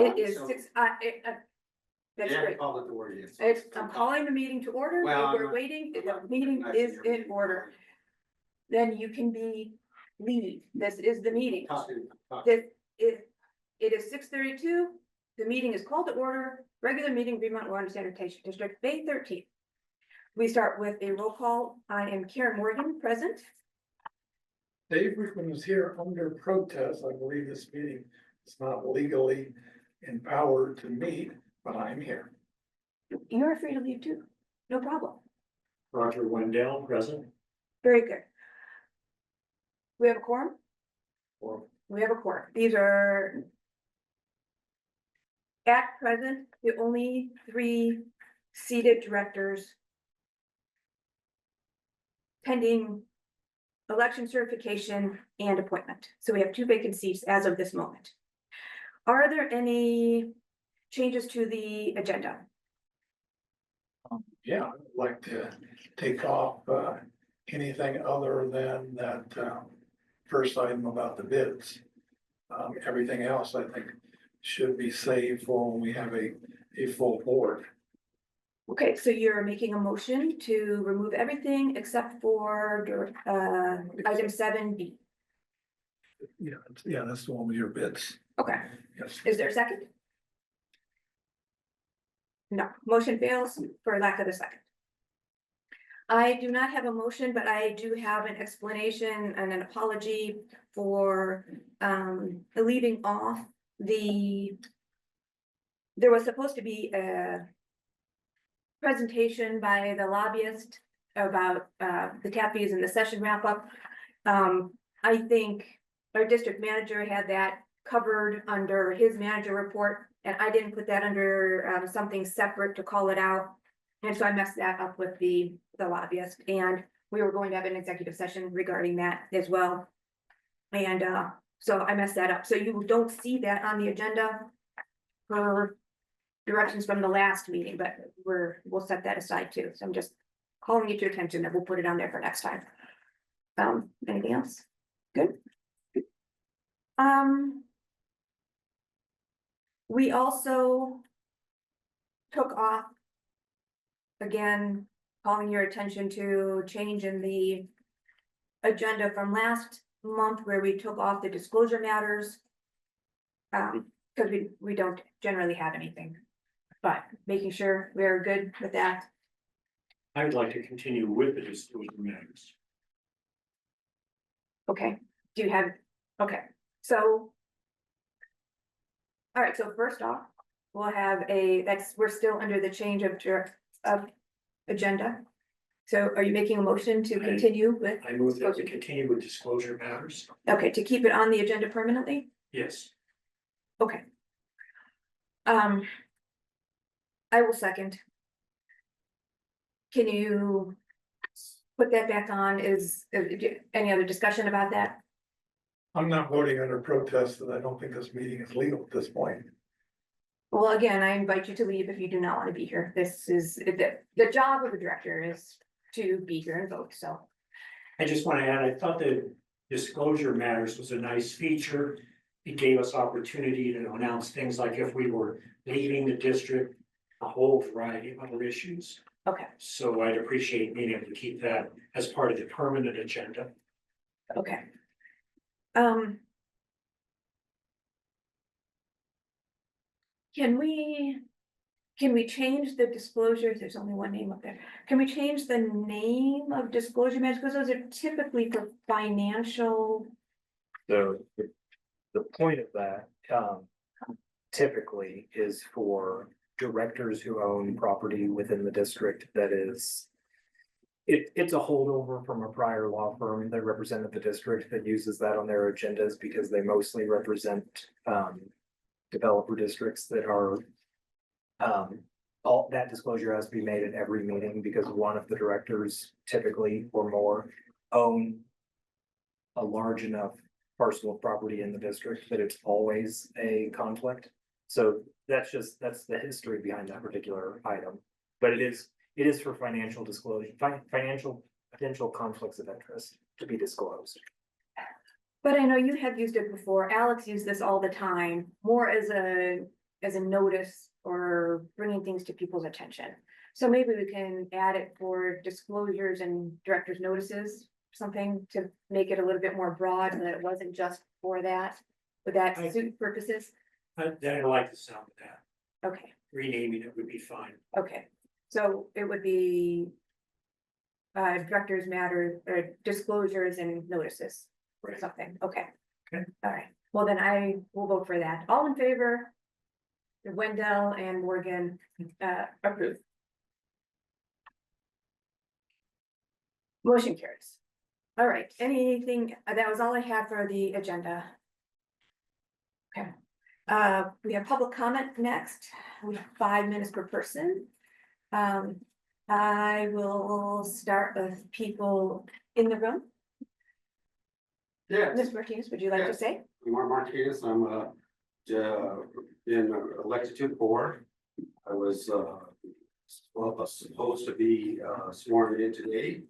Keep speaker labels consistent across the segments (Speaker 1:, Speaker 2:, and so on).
Speaker 1: It is
Speaker 2: So-
Speaker 1: six, that's
Speaker 2: Yeah,
Speaker 1: great.
Speaker 2: call it the word, yes.
Speaker 1: I'm calling the meeting to order.
Speaker 2: Well,
Speaker 1: We're waiting. The meeting is in order. Then you can be lead. This is the meeting. This it is 6:32. The meeting is called to order. Regular meeting, Vermont Water and Sanitation District, May 13th. We start with a roll call. I am Karen Morgan, present.
Speaker 3: Dave Rickman is here under protest. I believe this meeting is not legally empowered to meet, but I'm here.
Speaker 1: You're free to leave too. No problem.
Speaker 4: Roger Wendell, present.
Speaker 1: Very good. We have a quorum?
Speaker 4: Or
Speaker 1: We have a quorum. These are at present, the only three seated directors pending election certification and appointment. So we have two vacant seats as of this moment. Are there any changes to the agenda?
Speaker 3: Yeah, I'd like to take off anything other than that first item about the bids. Everything else, I think, should be saved for when we have a full board.
Speaker 1: Okay, so you're making a motion to remove everything except for item 7B.
Speaker 3: Yeah, that's the one with your bids.
Speaker 1: Okay,
Speaker 3: Yes.
Speaker 1: is there a second? No, motion fails for lack of a second. I do not have a motion, but I do have an explanation and an apology for leaving off there was supposed to be a presentation by the lobbyist about the tap fees and the session wrap up. I think our district manager had that covered under his manager report, and I didn't put that under something separate to call it out. And so I messed that up with the lobbyist, and we were going to have an executive session regarding that as well. And so I messed that up. So you don't see that on the agenda for directions from the last meeting, but we'll set that aside too. So I'm just calling it to your attention that we'll put it on there for next time. Anything else? Good. We also took off, again, calling your attention to change in the agenda from last month where we took off the disclosure matters. Because we don't generally have anything, but making sure we're good with that.
Speaker 4: I would like to continue with the disclosure matters.
Speaker 1: Okay, do you have, okay, so. All right, so first off, we'll have we're still under the change of agenda. So are you making a motion to continue with?
Speaker 4: I move that we continue with disclosure matters.
Speaker 1: Okay, to keep it on the agenda permanently?
Speaker 4: Yes.
Speaker 1: Okay. I will second. Can you put that back on? Is any other discussion about that?
Speaker 3: I'm not voting under protest, and I don't think this meeting is legal at this point.
Speaker 1: Well, again, I invite you to leave if you do not want to be here. This is, the job of the director is to be here and vote, so.
Speaker 4: I just want to add, I thought the disclosure matters was a nice feature. It gave us opportunity to announce things like if we were leaving the district, a whole variety of other issues.
Speaker 1: Okay,
Speaker 4: So I'd appreciate being able to keep that as part of the permanent agenda.
Speaker 1: okay. Can we change the disclosure? There's only one name up there. Can we change the name of disclosure matters? Because those are typically for financial.
Speaker 5: The point of that, typically is for directors who own property within the district that is. It's a holdover from a prior law firm that represented the district that uses that on their agendas because they mostly represent, developer districts that are. All that disclosure has to be made at every meeting because one of the directors typically or more own a large enough parcel of property in the district that it's always a conflict. So that's the history behind that particular item. But it is for financial disclosure, financial potential conflicts of interest to be disclosed.
Speaker 1: But I know you have used it before. Alex used this all the time, more as a as a notice or bringing things to people's attention. So maybe we can add it for disclosures and director's notices, something to make it a little bit more broad, and that it wasn't just for that. Would that suit purposes?
Speaker 4: Then I like the sound of that.
Speaker 1: Okay,
Speaker 4: Renaming it would be fine.
Speaker 1: okay, so it would be. Directors matter, or disclosures and notices, or
Speaker 4: Right.
Speaker 1: something, okay.
Speaker 4: Okay.
Speaker 1: All right, well then I will vote for that, all in favor? Wendell and Morgan, approve. Motion carries. All right, anything, that was all I had for the agenda. Okay, we have public comment next, we have 5 minutes per person. I will start with people in the room.
Speaker 2: Yes,
Speaker 1: Ms. Martinez, would you like to
Speaker 2: Yes.
Speaker 1: say?
Speaker 2: I'm Mark Martinez. I'm been elected to the board. I was supposed to be sworn in today,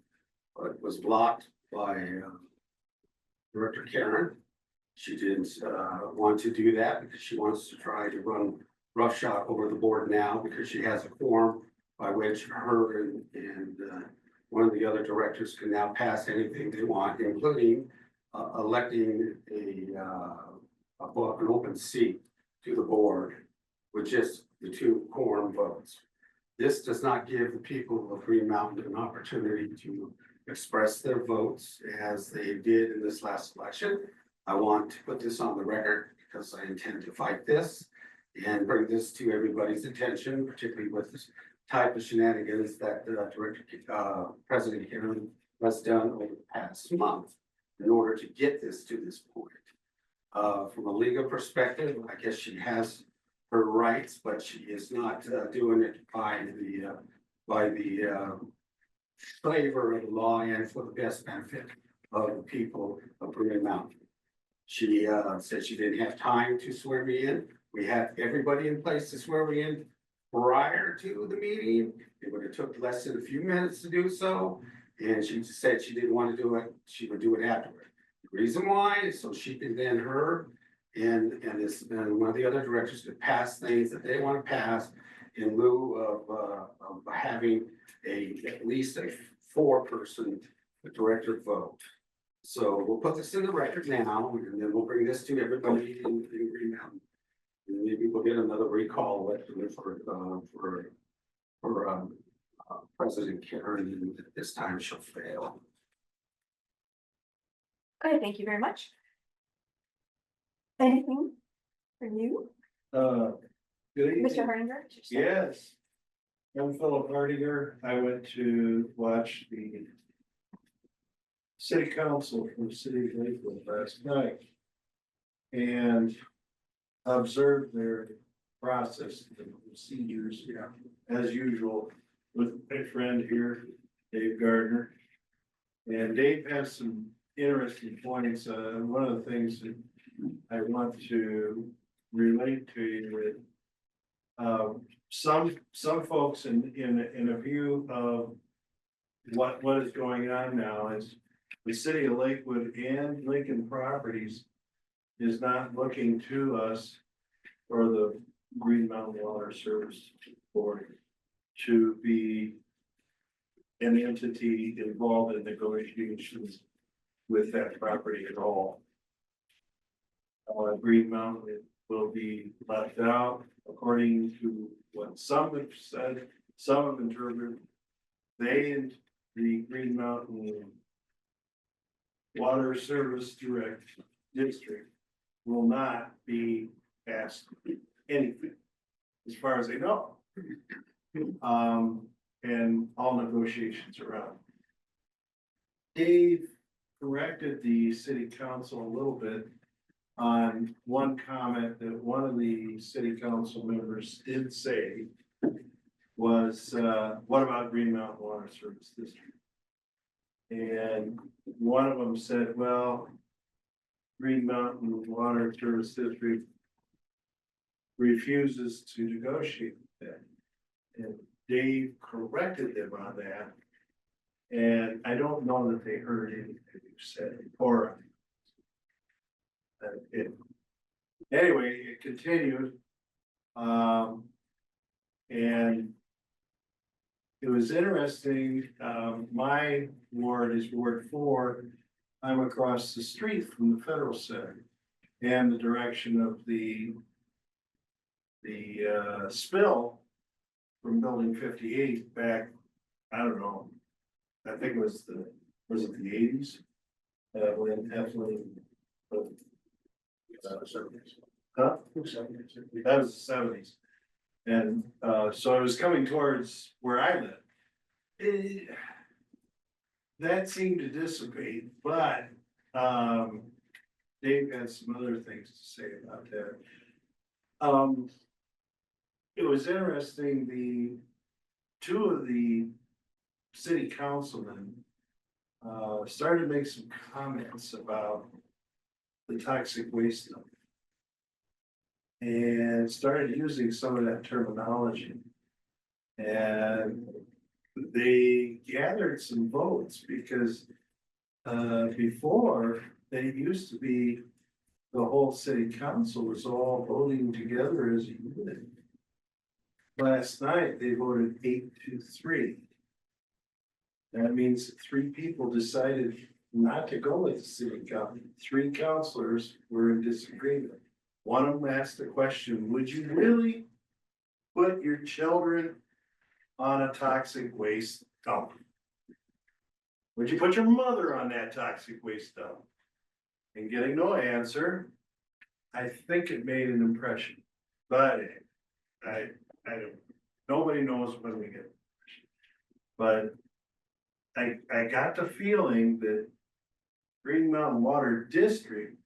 Speaker 2: but was blocked by Director Karen. She didn't want to do that because she wants to try to run roughshod over the board now because she has a quorum by which her and one of the other directors can now pass anything they want, including electing an open seat to the board with just the 2 quorum votes. This does not give the people of Green Mountain an opportunity to express their votes as they did in this last election. I want to put this on the record because I intend to fight this and bring this to everybody's attention, particularly with this type of shenanigans that President Karen has done over the past month in order to get this to this point. From a legal perspective, I guess she has her rights, but she is not doing it by the flavor of the law and for the best benefit of the people of Green Mountain. She said she didn't have time to swear me in. We had everybody in place to swear me in prior to the meeting. It would have took less than a few minutes to do so. And she said she didn't want to do it. She would do it afterward. The reason why is so she can then her and one of the other directors could pass things that they want to pass in lieu of having at least a 4-person director vote. So we'll put this in the record now, and then we'll bring this to everybody in Green Mountain. And maybe we'll get another recall for President Karen, and this time she'll fail.
Speaker 1: Okay, thank you very much. Anything from you,
Speaker 6: Good evening.
Speaker 1: Mr. Hardinger?
Speaker 6: Yes. I'm Philip Hardinger. I went to watch the city council from the city of Lakewood last night. And observed their process, the procedures, as usual, with my friend here, Dave Gardner. And Dave has some interesting points. One of the things that I want to relate to you with, some folks in a view of what is going on now is the city of Lakewood and Lincoln Properties is not looking to us for the Green Mountain Water Service Board to be an entity involved in negotiations with that property at all. Green Mountain will be left out according to what some have said, some have interpreted. They and the Green Mountain Water Service Direct District will not be asked anything, as far as they know. And all negotiations are out. Dave corrected the city council a little bit on one comment that one of the city council members did say was, what about Green Mountain Water Service District? And one of them said, well, Green Mountain Water Service District refuses to negotiate with that. And Dave corrected them on that. And I don't know that they heard anything you said, or anyway, it continued. And it was interesting, my ward is Ward 4. I'm across the street from the Federal Center and the direction of the spill from Building 58 back, I don't know, I think it was the 80s? When Eflin. Huh? That was the 70s. And so I was coming towards where I live. That seemed to dissipate, but Dave had some other things to say about that. It was interesting, two of the city councilmen started to make some comments about the toxic waste dump. And started using some of that terminology. And they gathered some votes because before, they used to be, the whole city council was all voting together as a unit. Last night, they voted 8-3. That means 3 people decided not to go with the city council. 3 councilors were in disagreement. One of them asked the question, would you really put your children on a toxic waste dump? Would you put your mother on that toxic waste dump? And getting no answer, I think it made an impression. But I don't, nobody knows when we get an impression. But I got the feeling that Green Mountain Water District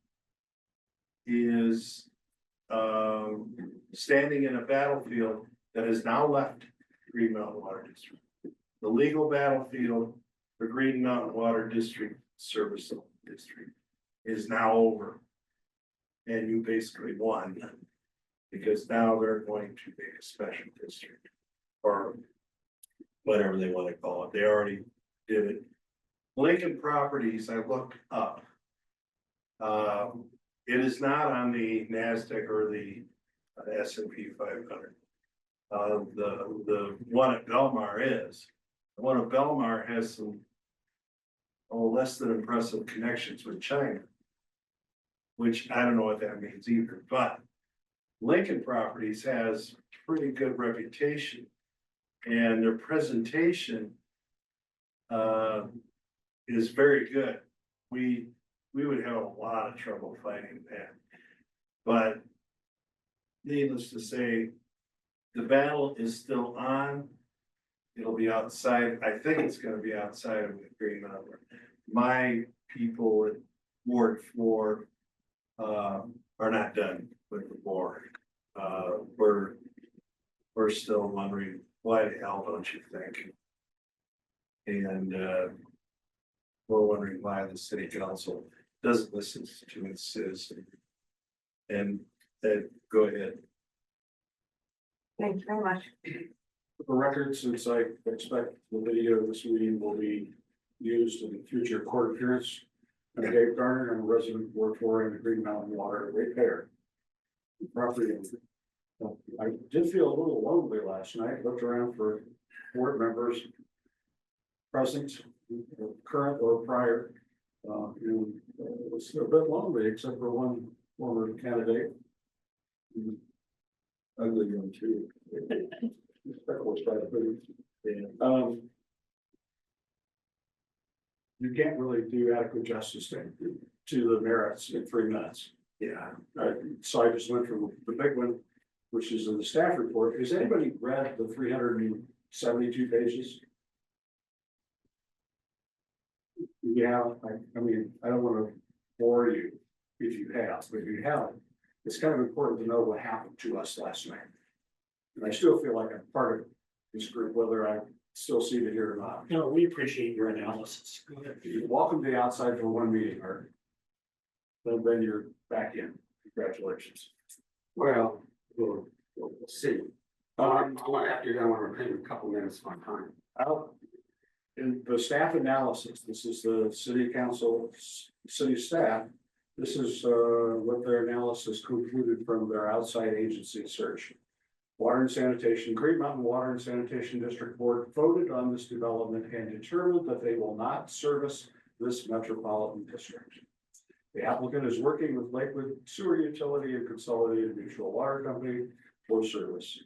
Speaker 6: is standing in a battlefield that has now left Green Mountain Water District. The legal battlefield for Green Mountain Water District Service District is now over. And you basically won, because now they're going to make a special district, or whatever they want to call it. They already did it. Lincoln Properties, I looked up. It is not on the NASDAQ or the S&P 500. The one at Belmar is. The one at Belmar has some less than impressive connections with China, which I don't know what that means either, but Lincoln Properties has pretty good reputation, and their presentation is very good. We would have a lot of trouble fighting that, but needless to say, the battle is still on. It'll be outside. I think it's going to be outside of the Green Mountain. My people at Ward 4 are not done with the board. We're still wondering, why the hell don't you think? And we're wondering why the city council doesn't listen to its citizens. And go ahead.
Speaker 1: Thank you very much.
Speaker 7: For the record, since I expect the video of this meeting will be used in future court appearance, I'm Dave Garner, I'm a resident of Ward 4 in the Green Mountain Water Ratepayer property. I did feel a little lonely last night, looked around for board members present, current or prior. And it was a bit lonely, except for one former candidate. Ugly one too. You can't really do adequate justice to the merits in 3 minutes. Yeah. So I just went from the big one, which is in the staff report. Has anybody read the 372 pages? Yeah, I mean, I don't want to bore you if you have, but if you haven't, it's kind of important to know what happened to us last night. And I still feel like I'm part of this group, whether I still see it here or not.
Speaker 4: No, we appreciate your analysis. Go ahead.
Speaker 7: Welcome to the outside for one meeting, Art. Then you're back in. Congratulations.
Speaker 2: Well, we'll see. After you're done, I want to take a couple minutes of my time.
Speaker 7: In the staff analysis, this is the city council, city staff. This is what their analysis concluded from their outside agency search. Water and Sanitation, Green Mountain Water and Sanitation District Board voted on this development and determined that they will not service this metropolitan district. The applicant is working with Lakewood Sewer Utility and Consolidated Mutual Water Company for service.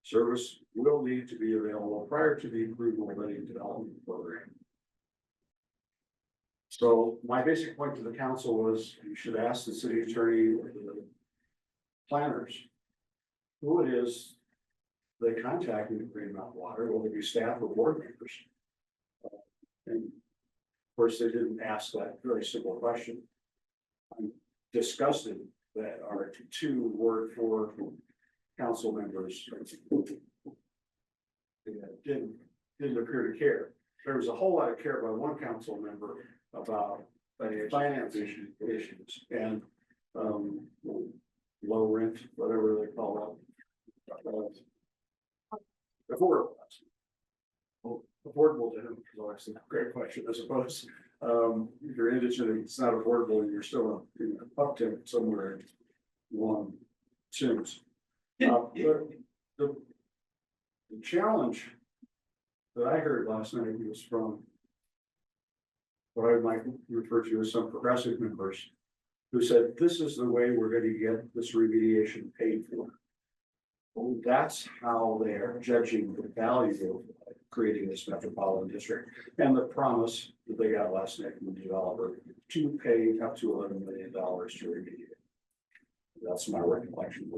Speaker 7: Service will need to be available prior to the approval of any development program. So my basic point to the council was you should ask the city attorney or the planners who it is they contacted the Green Mountain Water, whether it be staff or board members. And of course, they didn't ask that very simple question. I'm disgusted that our two Ward 4 council members didn't appear to care. There was a whole lot of care by one council member about finance issues and low rent, whatever they call it. Affordable to him, that's a great question, I suppose. If you're indigent and it's not affordable, you're still in a uptick somewhere along tunes. The challenge that I heard last night was from what I might refer to as some progressive members who said, this is the way we're going to get this remediation paid for. Well, that's how they're judging the value of creating this metropolitan district and the promise that they got last night from the developer to pay up to $11 million to remediate. That's my recollection.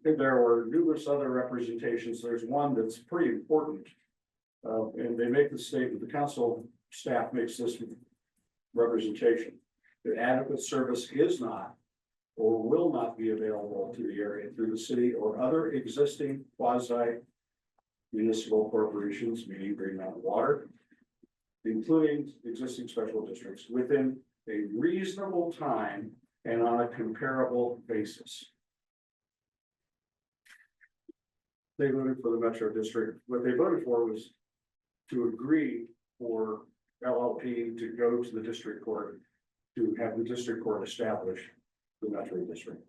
Speaker 7: There were numerous other representations. There's one that's pretty important. And they make the statement, the council staff makes this representation. The adequate service is not or will not be available to the area through the city or other existing quasi municipal corporations, meaning Green Mountain Water, including existing special districts within a reasonable time and on a comparable basis. They voted for the Metro District. What they voted for was to agree for LLP to go to the district court to have the district court establish the Metro District.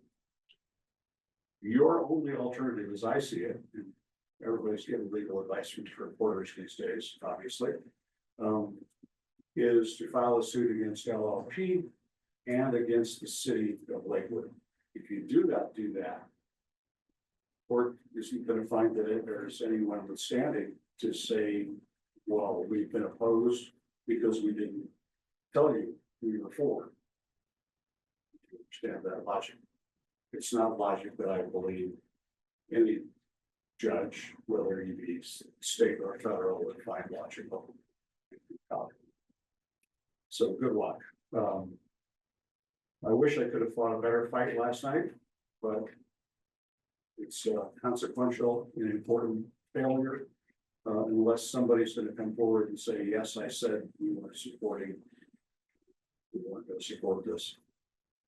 Speaker 7: Your only alternative, as I see it, and everybody's getting legal advice from reporters these days, obviously, is to file a suit against LLP and against the city of Lakewood. If you do that. Court isn't going to find that if there's anyone withstanding to say, well, we've been opposed because we didn't tell you we were for. You understand that logic. It's not logic that I believe any judge, whether he be state or federal, would find logical. So good luck. I wish I could have fought a better fight last night, but it's consequential and important failure. Unless somebody's going to come forward and say, yes, I said we weren't going to support this.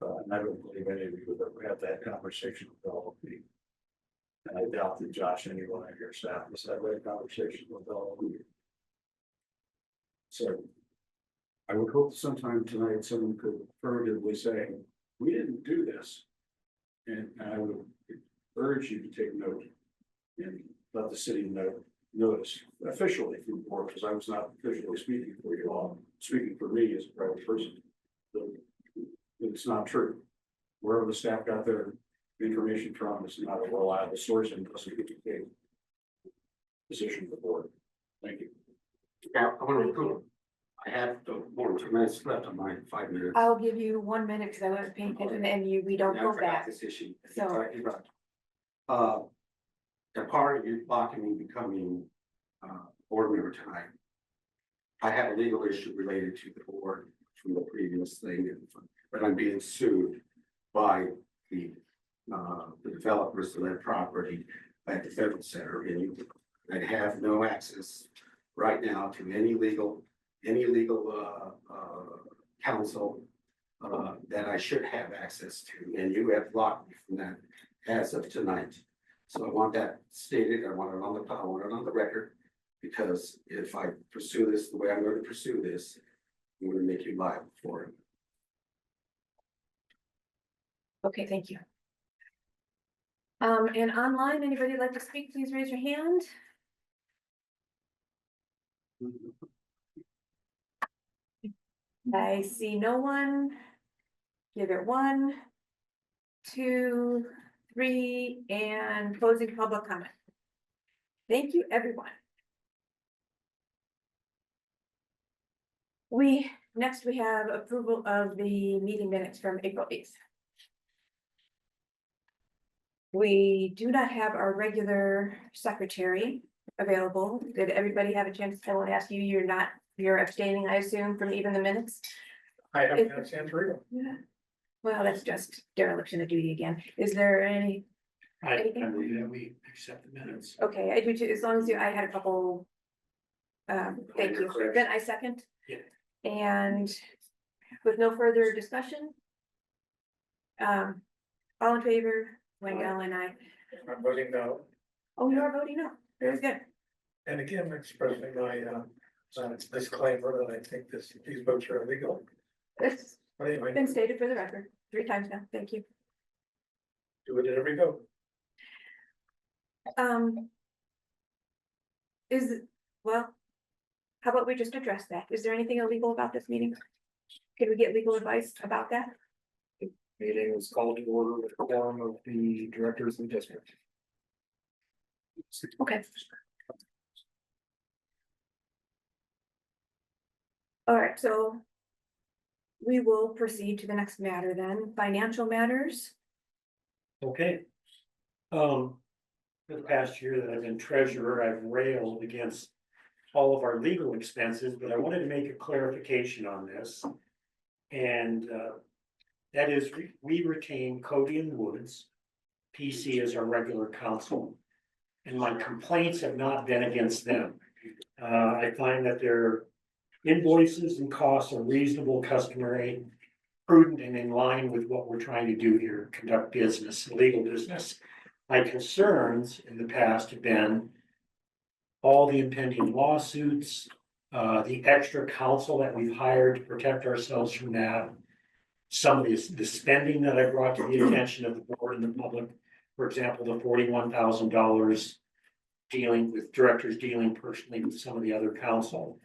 Speaker 7: And I don't believe any of you would ever have that conversation with LLP. And I doubt that Josh, anyone on your staff, has had that conversation with LLP. So I would hope sometime tonight someone could affirmatively say, we didn't do this. And I would urge you to take note and let the city notice officially from the board, because I was not officially speaking for you all, speaking for me as a private person. It's not true. Wherever the staff got their information from is not a reliable source and doesn't get to take position of the board. Thank you.
Speaker 2: Yeah, I want to go. I have more than 2 minutes left on my 5 minutes.
Speaker 1: I'll give you 1 minute because I wasn't paying attention and we don't
Speaker 2: Yeah, I
Speaker 1: go
Speaker 2: forgot
Speaker 1: back.
Speaker 2: this issue.
Speaker 1: So-
Speaker 2: Talking about, the part of you blocking me becoming board member tonight. I have a legal issue related to the board from the previous thing, but I'm being sued by the developers of that property at the Federal Center, and I have no access right now to any legal counsel that I should have access to, and you have blocked me from that as of tonight. So I want that stated. I want it on the record, because if I pursue this the way I'm going to pursue this, I'm going to make you liable for it.
Speaker 1: Okay, thank you. And online, anybody like to speak, please raise your hand. I see no one. Give it 1, 2, 3, and closing public comment. Thank you, everyone. Next we have approval of the meeting minutes from April 8th. We do not have our regular secretary available. Did everybody have a chance? I won't ask you, you're abstaining, I assume, from even the minutes?
Speaker 3: I haven't had a chance to read them.
Speaker 1: Yeah. Well, that's just dereliction of duty again. Is there any?
Speaker 4: I
Speaker 1: Anything?
Speaker 4: believe that we accept the minutes.
Speaker 1: Okay, I do too, as long as I had a couple. Thank you.
Speaker 4: Correct.
Speaker 1: Then I second.
Speaker 4: Yeah.
Speaker 1: And with no further discussion. All in favor, Wendell and I.
Speaker 3: I'm voting no.
Speaker 1: Oh, you are voting no. Very good.
Speaker 3: And again, expressing my disclaimer that I think these votes are illegal.
Speaker 1: It's
Speaker 3: But anyway,
Speaker 1: been stated for the record 3 times now. Thank you.
Speaker 3: do it at every vote.
Speaker 1: Well, how about we just address that? Is there anything illegal about this meeting? Can we get legal advice about that?
Speaker 5: Meeting was called to order with a quorum of the directors of the district.
Speaker 1: Okay. All right, so we will proceed to the next matter then, financial matters.
Speaker 4: Okay. For the past year that I've been treasurer, I've railed against all of our legal expenses, but I wanted to make a clarification on this. And that is, we retain Cody and Woods, PC as our regular counsel. And my complaints have not been against them. I find that their invoices and costs are reasonable, customary, prudent, and in line with what we're trying to do here, conduct business, legal business. My concerns in the past have been all the impending lawsuits, the extra counsel that we've hired to protect ourselves from that. Some of the spending that I brought to the attention of the board and the public, for example, the $41,000 dealing with directors dealing personally with some of the other counsel.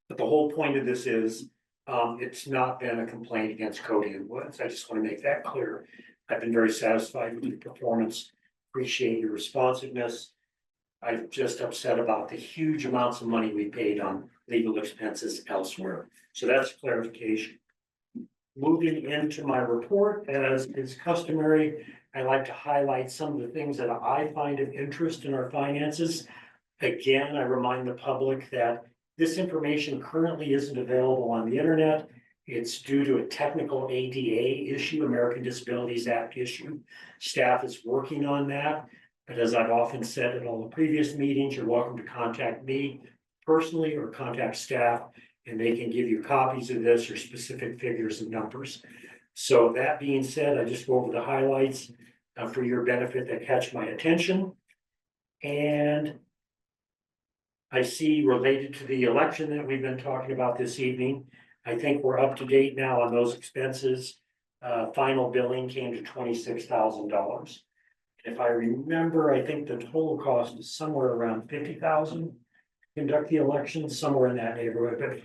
Speaker 4: But the whole point of this is, it's not been a complaint against Cody and Woods. I just want to make that clear. I've been very satisfied with your performance. Appreciate your responsiveness. I'm just upset about the huge amounts of money we paid on legal expenses elsewhere. So that's clarification. Moving into my report, as is customary, I like to highlight some of the things that I find of interest in our finances. Again, I remind the public that this information currently isn't available on the internet. It's due to a technical ADA issue, American Disabilities Act issue. Staff is working on that. But as I've often said at all the previous meetings, you're welcome to contact me personally or contact staff, and they can give you copies of this or specific figures and numbers. So that being said, I just go over the highlights for your benefit that catch my attention. And I see related to the election that we've been talking about this evening, I think we're up to date now on those expenses. Final billing came to $26,000. If I remember, I think the total cost is somewhere around $50,000 to conduct the election, somewhere in that neighborhood, but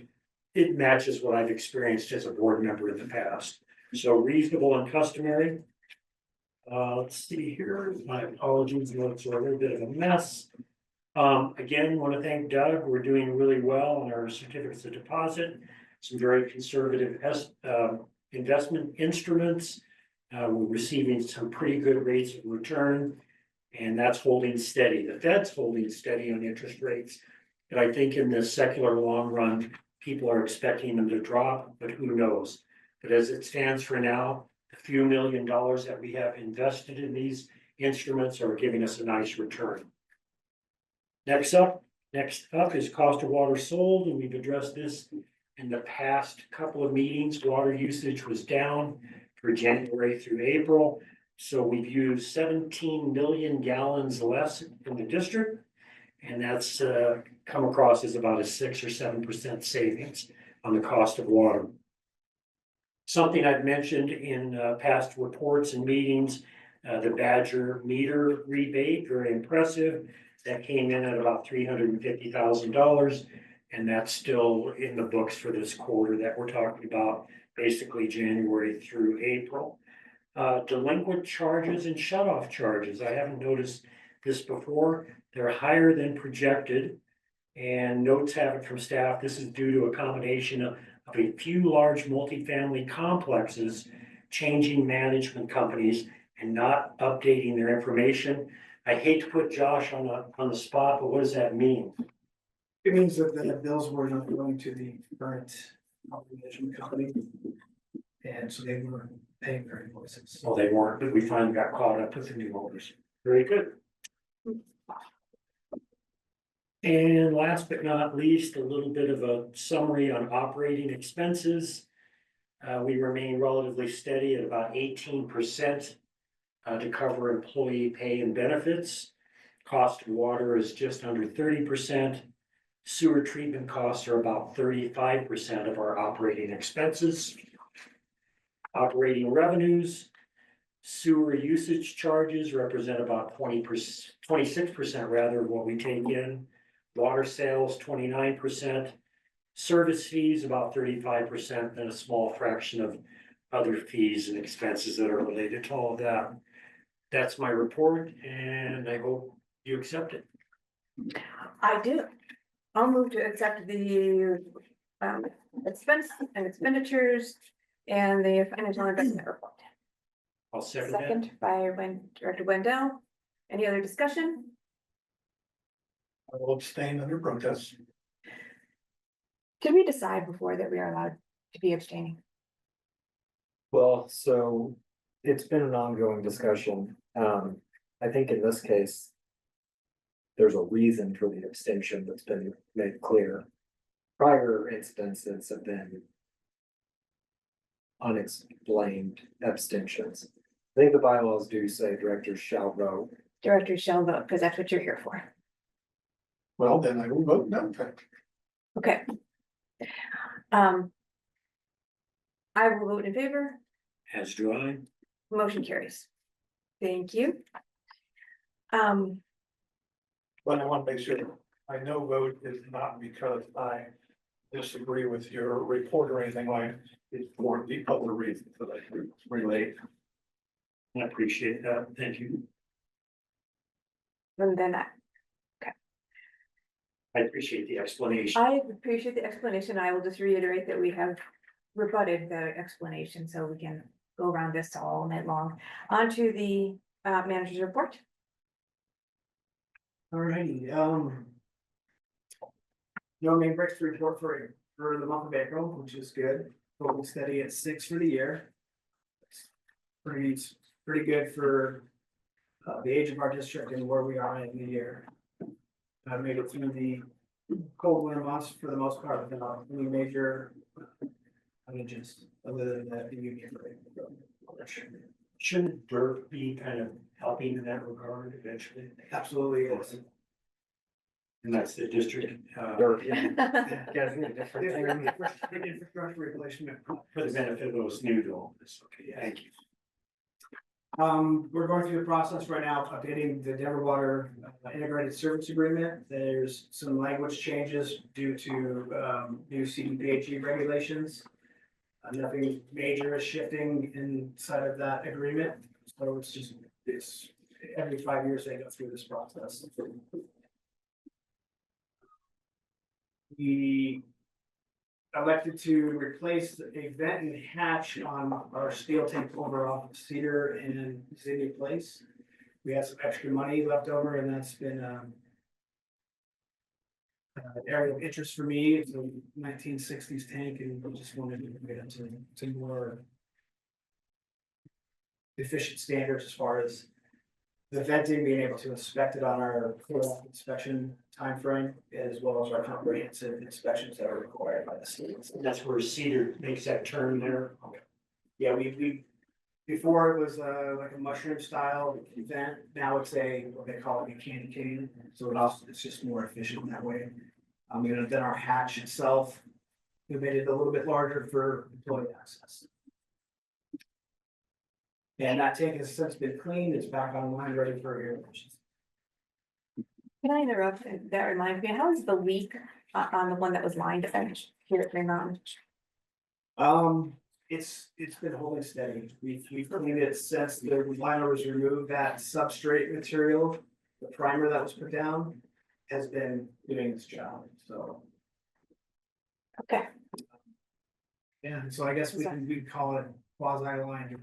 Speaker 4: it matches what I've experienced as a board member in the past. So reasonable and customary. Let's see here, my apologies, notes are a little bit of a mess. Again, want to thank Doug. We're doing really well on our certificates of deposit, some very conservative investment instruments. We're receiving some pretty good rates of return, and that's holding steady. The Fed's holding steady on interest rates. And I think in the secular long run, people are expecting them to drop, but who knows? But as it stands for now, the few $1 million that we have invested in these instruments are giving us a nice return. Next up is cost of water sold, and we've addressed this in the past couple of meetings. Water usage was down for January through April. So we've used 17 million gallons less in the district. And that's come across as about a 6 or 7% savings on the cost of water. Something I've mentioned in past reports and meetings, The Badger meter rebate, very impressive. That came in at about $350,000. And that's still in the books for this quarter that we're talking about, basically January through April. Delinquent charges and shut-off charges. I haven't noticed this before. They're higher than projected. And notes have it from staff, this is due to a combination of a few large multifamily complexes changing management companies and not updating their information. I hate to put Josh on the spot, but what does that mean?
Speaker 8: It means that the bills were not going to the current management company. And so they were paying their invoices.
Speaker 4: Well, they weren't, but we finally got caught up with the new owners. Very good. And last but not least, a little bit of a summary on operating expenses. We remain relatively steady at about 18% to cover employee pay and benefits. Cost of water is just under 30%. Sewer treatment costs are about 35% of our operating expenses. Operating revenues, sewer usage charges represent about 26% rather of what we take in. Water sales, 29%. Service fees, about 35%, and a small fraction of other fees and expenses that are related to all of that. That's my report, and I hope you accept it.
Speaker 1: I do. I'll move to accept the expense and expenditures and the financial investment report.
Speaker 4: I'll second that.
Speaker 1: Second by Director Wendell. Any other discussion?
Speaker 3: I will abstain under protest.
Speaker 1: Did we decide before that we are allowed to be abstaining?
Speaker 5: Well, so it's been an ongoing discussion. I think in this case, there's a reason for the abstention that's been made clear. Prior instances have been unexplained abstentions. I think the bylaws do say directors shall vote.
Speaker 1: Directors shall vote, because that's what you're here for.
Speaker 3: Well, then I will vote no.
Speaker 1: Okay. I will vote in favor.
Speaker 4: As do I.
Speaker 1: Motion carries. Thank you.
Speaker 3: But I want to make sure, my no vote is not because I disagree with your report or anything like, it's for the other reasons that I relate.
Speaker 4: I appreciate that. Thank you.
Speaker 1: And then
Speaker 4: I appreciate the explanation.
Speaker 1: I appreciate the explanation. I will just reiterate that we have rebutted the explanation, so we can go around this all night long. On to the manager's report.
Speaker 8: Alrighty, no main breaks to report for the month of April, which is good. Holding steady at 6 for the year. Pretty good for the age of our district and where we are in the year. I made it through the cold winter months for the most part without any major outages, other than the union rate.
Speaker 4: Shouldn't dirt be kind of helping in that regard eventually?
Speaker 8: Absolutely is.
Speaker 4: And that's the district,
Speaker 5: Dirt, yeah. Guys need a different thing.
Speaker 8: Infrastructure replacement.
Speaker 4: for the benefit of those new to all this. Okay, thank you.
Speaker 8: We're going through the process right now of updating the Denver Water Integrated Service Agreement. There's some language changes due to new CDPHE regulations. Nothing major is shifting inside of that agreement, so it's every 5 years they go through this process. We elected to replace a vent and hatch on our steel tank over off Cedar and Zinnia Place. We had some extra money left over, and that's been an area of interest for me. It's a 1960s tank, and we just wanted to get into more efficient standards as far as the venting, being able to inspect it on our full inspection timeframe, as well as our comprehensive inspections that are required by the state.
Speaker 4: That's where Cedar makes that turn there. Okay.
Speaker 8: Yeah, we before it was like a mushroom style vent. Now it's what they call it a candy cane. So it's just more efficient that way. Then our hatch itself, we made it a little bit larger for employee access. And that tank has since been cleaned, it's back online, ready for irrigation.
Speaker 1: Can I interrupt? That reminds me, how is the leak on the one that was lined here at Green Mountain?
Speaker 8: It's been holding steady. We've cleaned it since the liner was removed, that substrate material, the primer that was put down has been doing its job, so.
Speaker 1: Okay.
Speaker 8: Yeah, so I guess we'd call it quasi lined.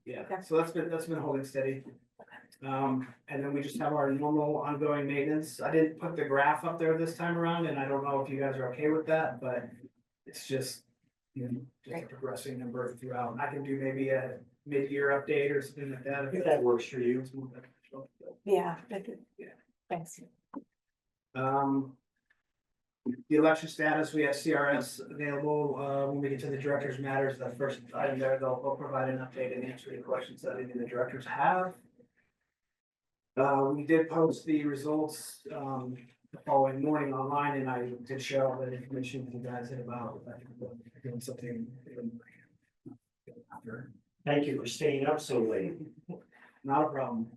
Speaker 8: Yeah, so that's been holding steady. And then we just have our normal ongoing maintenance. I didn't put the graph up there this time around, and I don't know if you guys are okay with that, but it's just, you know, just a progressing number throughout. I can do maybe a mid-year update or something like that.
Speaker 4: If that works for you.
Speaker 1: Yeah. Thanks.
Speaker 8: The election status, we have CRS available, when we get to the director's matters, the first item there, they'll provide an update and answer any questions that any of the directors have. We did post the results, the following morning online, and I did share all that information with you guys about, doing something.
Speaker 4: Thank you for staying up so late.
Speaker 8: Not a problem.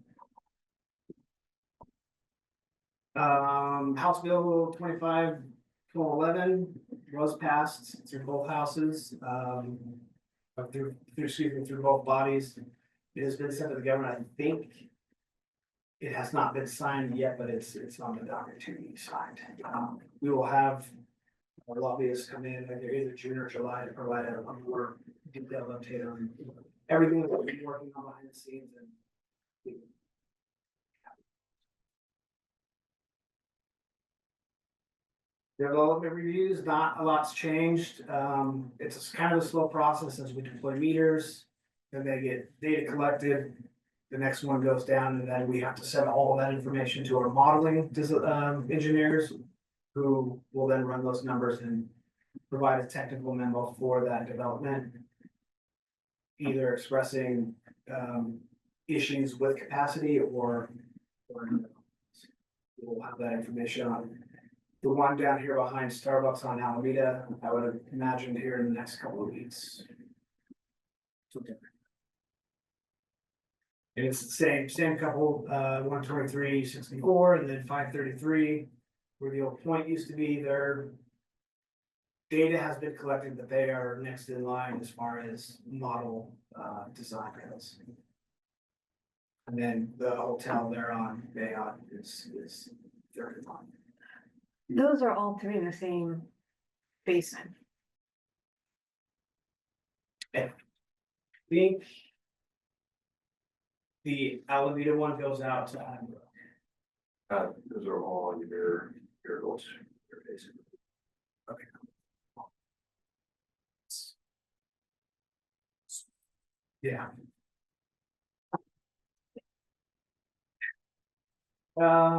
Speaker 8: House Bill 25/11 was passed through both houses, through both bodies. It has been sent to the governor, I think. It has not been signed yet, but it's on the docket to be signed. We will have our lobbyists come in either June or July to provide a more detailed update on everything that we've been working on behind the scenes and. Development reviews, not a lot's changed. It's kind of a slow process as we deploy meters. Then they get data collected. The next one goes down, and then we have to send all of that information to our modeling engineers, who will then run those numbers and provide a technical memo for that development. Either expressing issues with capacity or we'll have that information on. The one down here behind Starbucks on Alameda, I would imagine here in the next couple of weeks. And it's the same couple, 123/64 and then 533, where the old point used to be. Their data has been collected, but they are next in line as far as model design goes. And then the hotel there on Bayonne is third in line.
Speaker 1: Those are all three in the same basin.
Speaker 8: I think the Alameda one goes out to
Speaker 7: Those are all your goals, your basic.
Speaker 8: yeah.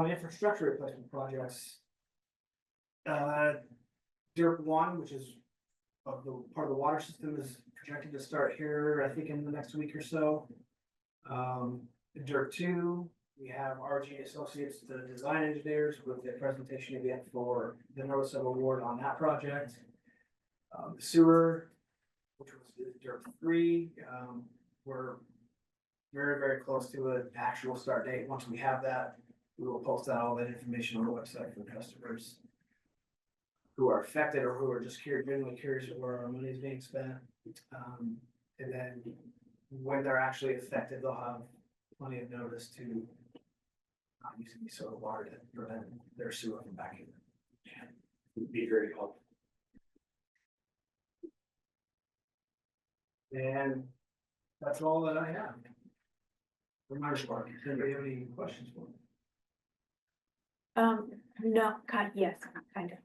Speaker 8: Infrastructure replacement projects. Dirt 1, which is part of the water system, is projected to start here, I think, in the next week or so. Dirt 2, we have RG Associates, the design engineers, with the presentation again for the notice of award on that project. The sewer, which was Dirt 3, we're very, very close to an actual start date. Once we have that, we will post out all that information on the website for customers who are affected or who are just genuinely curious where our money is being spent. And then when they're actually affected, they'll have plenty of notice to not using the soda water to prevent their sewer from backing up.
Speaker 4: Would be very helpful.
Speaker 8: And that's all that I have. For my part, does anybody have any questions for me?
Speaker 1: No, yes, kind of.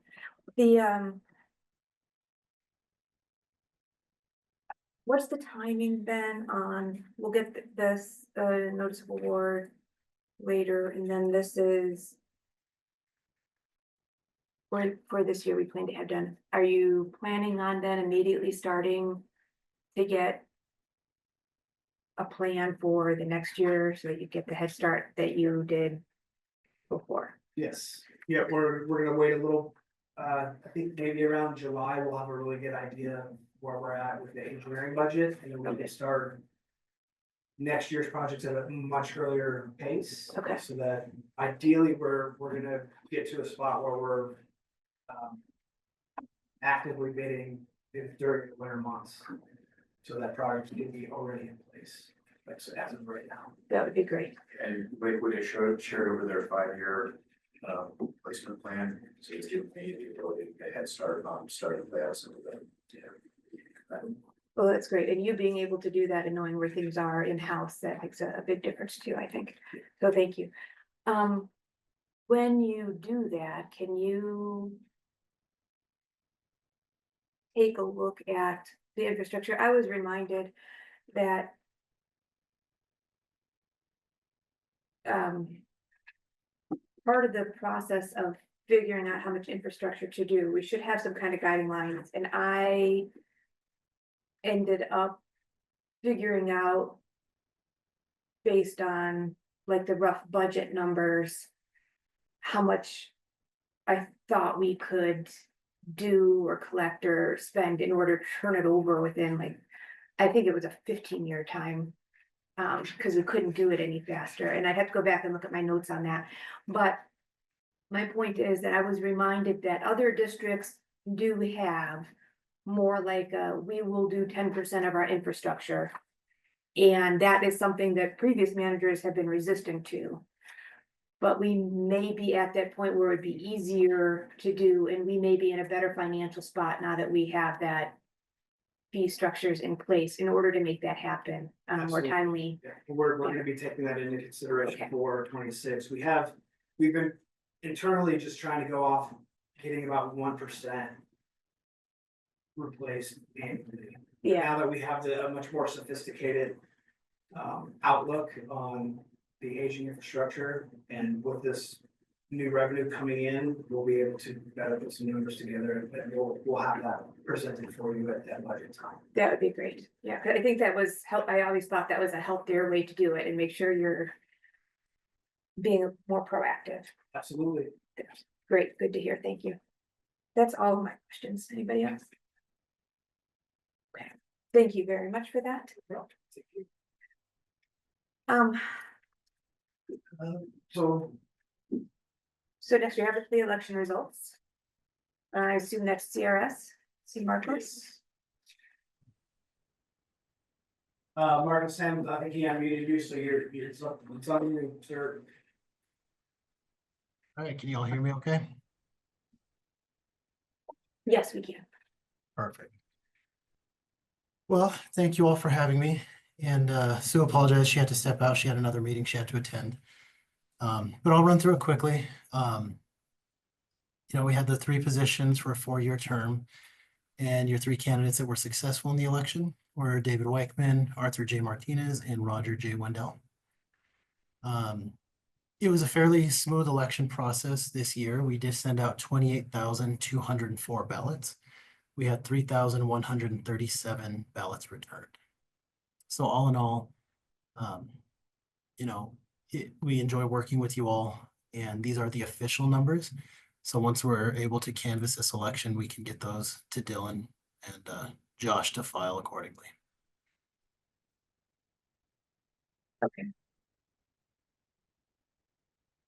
Speaker 1: What's the timing then on, we'll get this, notice of award later, and then this is for this year we plan to have done. Are you planning on then immediately starting to get a plan for the next year so that you get the head start that you did before?
Speaker 8: Yes, we're gonna wait a little, I think maybe around July, we'll have a really good idea where we're at with the engineering budget, and then we can start next year's projects at a much earlier pace.
Speaker 1: Okay.
Speaker 8: So that ideally, we're gonna get to a spot where we're actively bidding during the winter months. So that project can be already in place, like so as of right now.
Speaker 1: That would be great.
Speaker 9: And Lakewood has shared over their 5-year placement plan, so it's given me the ability to get a head start on starting that, some of the.
Speaker 1: Well, that's great. And you being able to do that and knowing where things are in-house, that makes a big difference too, I think. So thank you. When you do that, can you take a look at the infrastructure? I was reminded that part of the process of figuring out how much infrastructure to do, we should have some kind of guiding lines, and I ended up figuring out based on like the rough budget numbers, how much I thought we could do or collect or spend in order to turn it over within like, I think it was a 15-year time. Because we couldn't do it any faster, and I'd have to go back and look at my notes on that. But my point is that I was reminded that other districts do have more like, we will do 10% of our infrastructure. And that is something that previous managers have been resistant to. But we may be at that point where it'd be easier to do, and we may be in a better financial spot now that we have that fee structures in place in order to make that happen, more
Speaker 8: Absolutely.
Speaker 1: timely.
Speaker 8: Yeah, we're gonna be taking that into consideration
Speaker 1: Okay.
Speaker 8: for 26. We've been internally just trying to go off getting about 1% replaced annually.
Speaker 1: Yeah,
Speaker 8: Now that we have a much more sophisticated outlook on the aging infrastructure, and with this new revenue coming in, we'll be able to better put some numbers together, and we'll have that presented for you at that budget time.
Speaker 1: that would be great. Yeah, 'cause I think that was help. I always thought that was a healthier way to do it and make sure you're being more proactive.
Speaker 8: Absolutely.
Speaker 1: Great, good to hear. Thank you. That's all of my questions. Anybody else? Okay, thank you very much for that.
Speaker 8: So
Speaker 1: So next we have the election results. I assume that's CRS, C Marcos.
Speaker 8: Marcus, Sam, I think he unmuted you, so it's on you, sir.
Speaker 10: All right, can you all hear me okay?
Speaker 1: Yes, we can.
Speaker 10: Perfect. Well, thank you all for having me, and Sue apologized, she had to step out, she had another meeting she had to attend. But I'll run through it quickly. We had the 3 positions for a 4-year term, and your 3 candidates that were successful in the election were David Weichman, Arthur J. Martinez, and Roger J. Wendell. It was a fairly smooth election process this year. We did send out 28,204 ballots. We had 3,137 ballots returned. So all in all, we enjoy working with you all, and these are the official numbers. So once we're able to canvass this election, we can get those to Dylan and Josh to file accordingly.
Speaker 1: Okay.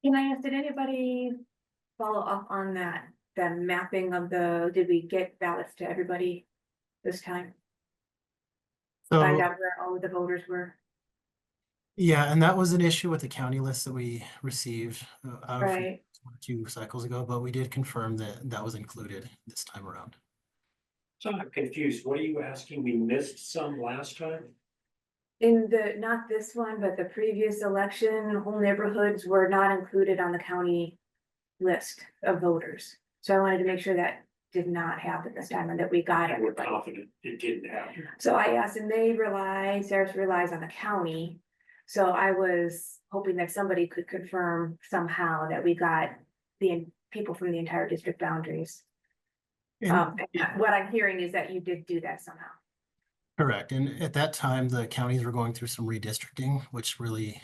Speaker 1: Can I ask, did anybody follow up on that, the mapping of did we get ballots to everybody this time? Find
Speaker 10: So,
Speaker 1: out where all of the voters were,
Speaker 10: yeah, and that was an issue with the county list that we received out of
Speaker 1: right?
Speaker 10: 2 cycles ago, but we did confirm that that was included this time around.
Speaker 4: So I'm confused. What are you asking? We missed some last time?
Speaker 1: In not this one, but the previous election, whole neighborhoods were not included on the county list of voters. So I wanted to make sure that did not happen this time and that we got
Speaker 4: And we're
Speaker 1: everybody.
Speaker 4: confident it didn't happen.
Speaker 1: So I asked, and Sarah relies on the county. So I was hoping that somebody could confirm somehow that we got the people from the entire district boundaries.
Speaker 10: And-
Speaker 1: What I'm hearing is that you did do that somehow.
Speaker 10: Correct. And at that time, the counties were going through some redistricting, which really,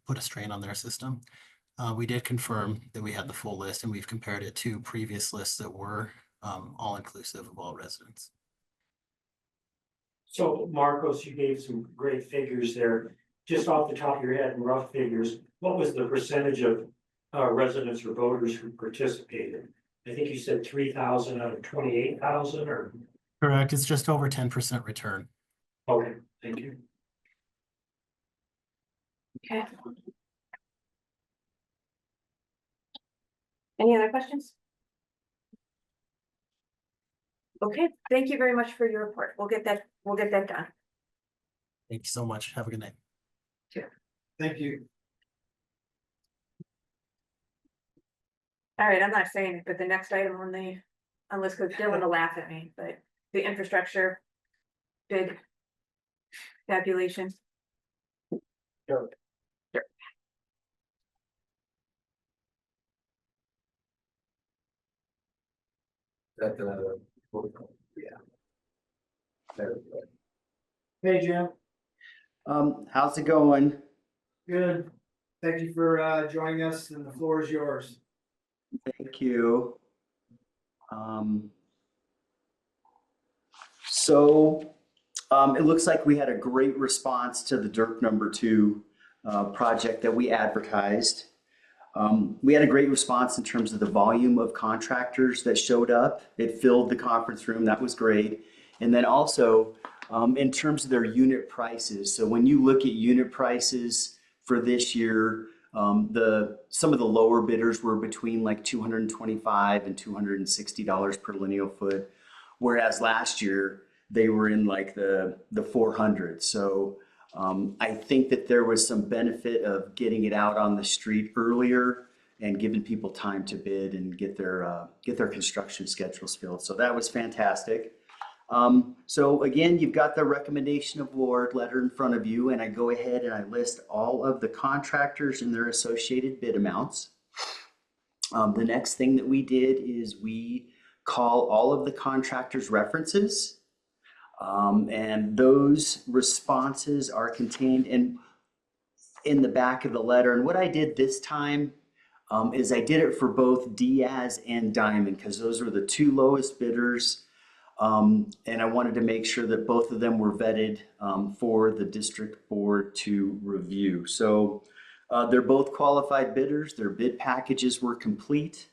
Speaker 10: put a strain on their system. We did confirm that we had the full list, and we've compared it to previous lists that were all inclusive of all residents.
Speaker 4: So Marcos, you gave some great figures there. Just off the top of your head, rough figures, what was the percentage of residents or voters who participated? I think you said 3,000 out of 28,000 or,
Speaker 10: Correct, it's just over 10% return.
Speaker 4: okay, thank you.
Speaker 1: Okay. Any other questions? Okay, thank you very much for your report. We'll get that done.
Speaker 10: Thank you so much. Have a good night.
Speaker 8: Thank you.
Speaker 1: All right, I'm not saying it, but the next item on the list, because Dylan will laugh at me, but the infrastructure bid tabulation.
Speaker 4: Sure.
Speaker 1: Sure.
Speaker 5: That, yeah. There we go.
Speaker 8: Hey, Jim.
Speaker 11: How's it going?
Speaker 8: Good. Thank you for joining us, and the floor is yours.
Speaker 11: Thank you. It looks like we had a great response to the DERP #2 project that we advertised. We had a great response in terms of the volume of contractors that showed up. It filled the conference room. That was great. And then also in terms of their unit prices. So when you look at unit prices for this year, some of the lower bidders were between like $225 and $260 per lineal foot, whereas last year they were in like the 400s. So I think that there was some benefit of getting it out on the street earlier and giving people time to bid and get their construction schedules filled. So that was fantastic. So again, you've got the recommendation of award letter in front of you, and I go ahead and I list all of the contractors and their associated bid amounts. The next thing that we did is we call all of the contractors' references, and those responses are contained in the back of the letter. And what I did this time is I did it for both Diaz and Diamond, because those were the two lowest bidders. And I wanted to make sure that both of them were vetted for the district board to review. So they're both qualified bidders. Their bid packages were complete.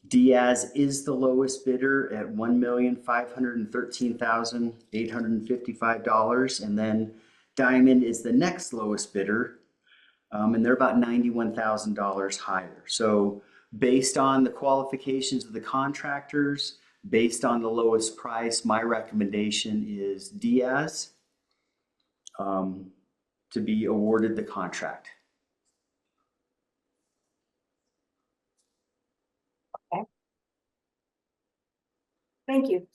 Speaker 11: Diaz is the lowest bidder at $1,513,855. And then Diamond is the next lowest bidder. And they're about $91,000 higher. So based on the qualifications of the contractors, based on the lowest price, my recommendation is Diaz to be awarded the contract.
Speaker 1: Okay. Thank you.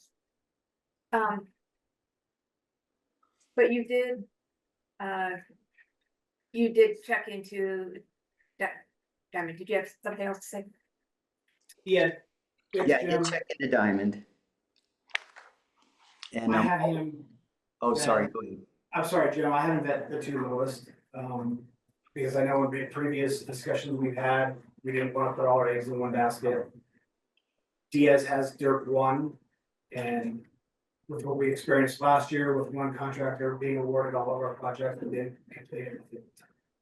Speaker 1: But you did check into that. Diamond, did you have something else to say?
Speaker 8: Yeah.
Speaker 11: Yeah, I did check into Diamond. And
Speaker 8: I had him.
Speaker 11: oh, sorry, go ahead.
Speaker 8: I'm sorry, Jim, I haven't vet the two lowest, because I know in the previous discussions we've had, we didn't want to put all our eggs in one basket. Diaz has DERP 1, and with what we experienced last year with one contractor being awarded all of our projects and then complete everything.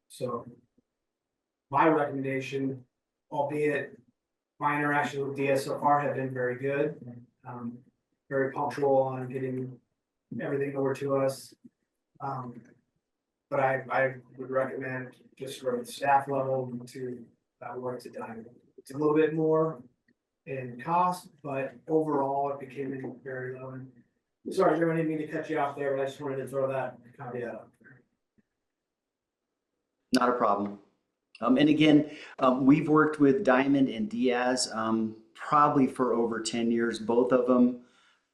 Speaker 8: So my recommendation, albeit my interactions with Diaz so far have been very good, very punctual on getting everything over to us. But I would recommend just for the staff level to work to Diamond. It's a little bit more in cost, but overall it became very low. And sorry, Joe, I didn't mean to cut you off there, but I just wanted to throw that caveat out there.
Speaker 11: Not a problem. And again, we've worked with Diamond and Diaz probably for over 10 years, both of them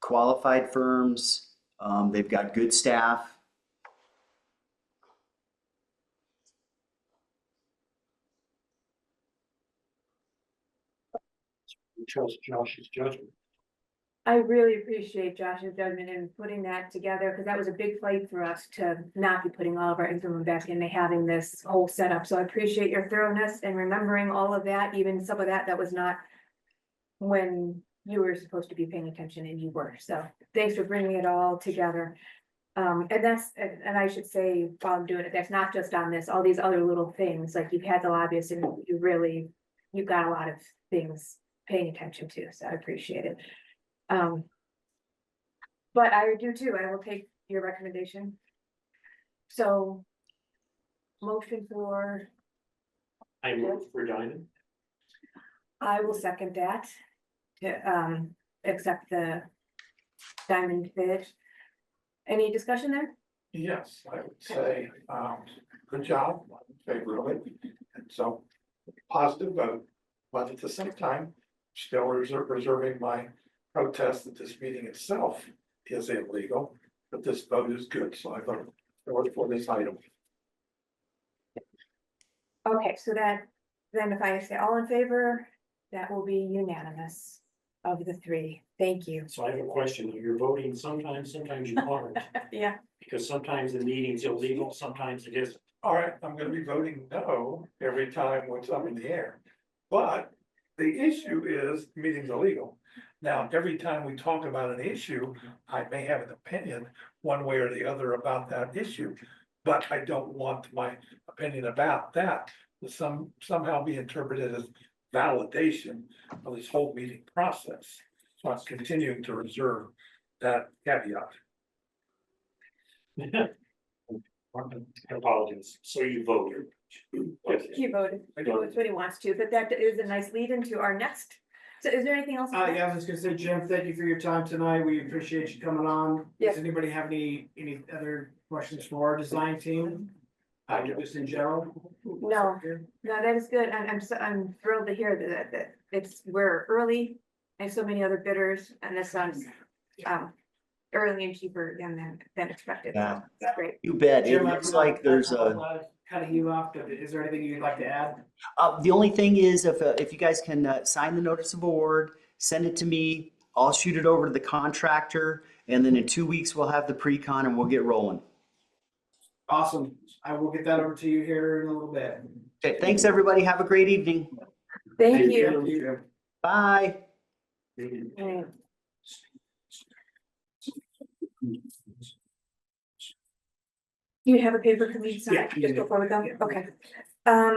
Speaker 11: qualified firms. They've got good staff.
Speaker 4: We trust Josh's judgment.
Speaker 1: I really appreciate Josh's judgment in putting that together, because that was a big fight for us to not be putting all of our eggs in one basket and having this whole setup. So I appreciate your thoroughness and remembering all of that, even some of that was not when you were supposed to be paying attention and you were, so thanks for bringing it all together. And that's, and I should say, while I'm doing it, that's not just on this, all these other little things, like you've had the lobbyists and you really, you've got a lot of things paying attention to, so I appreciate it. But I do too, I will take your recommendation. So. Motion for,
Speaker 4: I move for Diamond.
Speaker 1: I will second that. To, accept the diamond bid. Any discussion there?
Speaker 3: Yes, I would say, good job, I'm in favor of it, and so positive vote, but at the same time, still reserving my protest that this meeting itself is illegal, but this vote is good, so I vote for this item.
Speaker 1: Okay, so that, then if I say all in favor, that will be unanimous of the three. Thank you.
Speaker 4: So I have a question. You're voting sometimes you aren't,
Speaker 1: Yeah,
Speaker 4: because sometimes the meeting's illegal, sometimes it isn't.
Speaker 3: All right, I'm gonna be voting no every time what's up in the air. But the issue is the meeting's illegal. Now, every time we talk about an issue, I may have an opinion one way or the other about that issue. But I don't want my opinion about that to somehow be interpreted as validation of this whole meeting process. So I'm continuing to reserve that caveat.
Speaker 4: Apologies. So you voted.
Speaker 1: he voted, he votes what he wants to, but that is a nice lead into our next. So is there anything else?
Speaker 8: Yeah, I was just gonna say, Jim, thank you for your time tonight. We appreciate you coming on.
Speaker 1: Yes.
Speaker 8: Does anybody have any other questions for our design team? Just in general?
Speaker 1: No, no, that is good. I'm thrilled to hear that we're early and so many other bidders and this sounds, early and cheaper than expected. So
Speaker 11: Yeah.
Speaker 1: that's great.
Speaker 11: You bet. It
Speaker 8: Jim,
Speaker 11: looks like there's
Speaker 8: Cutting you off, but is there anything you'd like to add?
Speaker 11: the only thing is if you guys can sign the notice of award, send it to me, I'll shoot it over to the contractor, and then in 2 weeks we'll have the pre-con and we'll get rolling.
Speaker 8: Awesome. I will get that over to you here in a little bit.
Speaker 11: Okay, thanks everybody. Have a great evening.
Speaker 1: Thank you.
Speaker 11: Bye.
Speaker 1: Right. You have a paper for me to sign just before we go? Okay.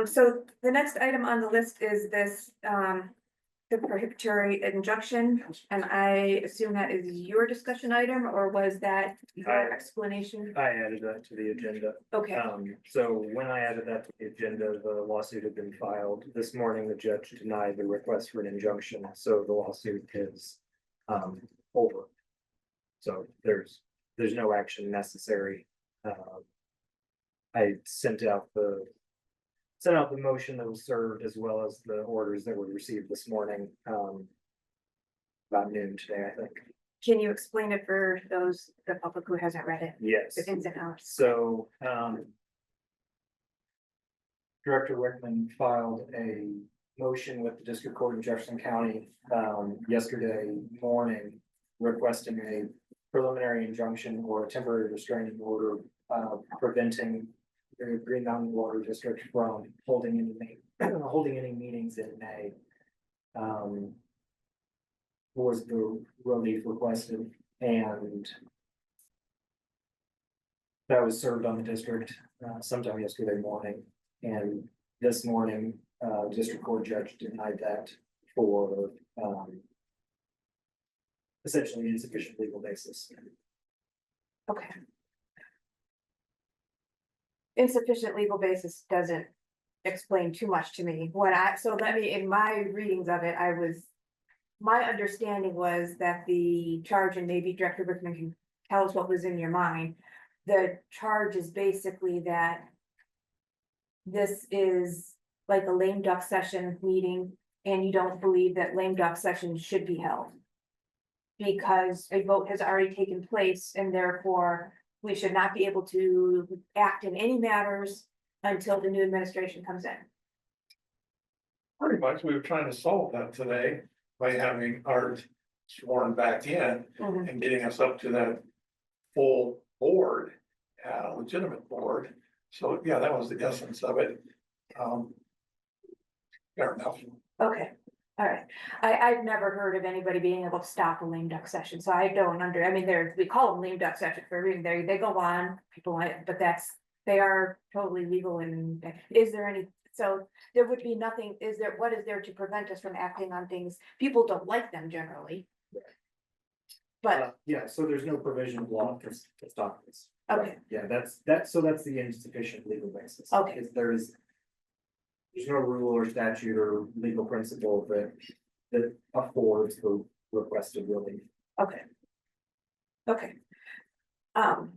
Speaker 1: So the next item on the list is this, the prohibitory injunction, and I assume that is your discussion item, or was that your explanation?
Speaker 5: I added that to the agenda.
Speaker 1: Okay,
Speaker 5: So when I added that to the agenda, the lawsuit had been filed. This morning, the judge denied the request for an injunction, so the lawsuit is over. So there's no action necessary. I sent out the motion that was served as well as the orders that were received this morning, about noon today, I think.
Speaker 1: can you explain it for the public who hasn't read it,
Speaker 5: Yes.
Speaker 1: the ins and outs?
Speaker 5: So, Director Rickman filed a motion with the District Court in Jefferson County, yesterday morning, requesting a preliminary injunction or a temporary restraining order, preventing the Green Mountain Water District from holding any meetings in May. Was the relief requested, and that was served on the district sometime yesterday morning, and this morning, district court judge denied that for essentially insufficient legal basis.
Speaker 1: Okay. Insufficient legal basis doesn't explain too much to me. In my readings of it, my understanding was that the charge, and maybe Director Rickman can tell us what was in your mind. The charge is basically that this is like a lame duck session meeting, and you don't believe that lame duck sessions should be held. Because a vote has already taken place, and therefore we should not be able to act in any matters until the new administration comes in.
Speaker 3: Pretty much, we were trying to solve that today by having Art sworn back in and getting us up to that full board, legitimate board. So, yeah, that was the essence of it. Fair enough.
Speaker 1: Okay, All right, I've never heard of anybody being able to stop a lame duck session, so I don't I mean, we call them lame duck session for a reason, they go on, people want it, but they are totally legal and is there any, so there would be nothing, what is there to prevent us from acting on things, people don't like them generally. But,
Speaker 5: Yeah, so there's no provision of law to stop this.
Speaker 1: okay,
Speaker 5: Yeah, that's the insufficient legal basis.
Speaker 1: Okay.
Speaker 5: Is there's no rule or statute or legal principle that affords the requested relief.
Speaker 1: okay. Okay. Um.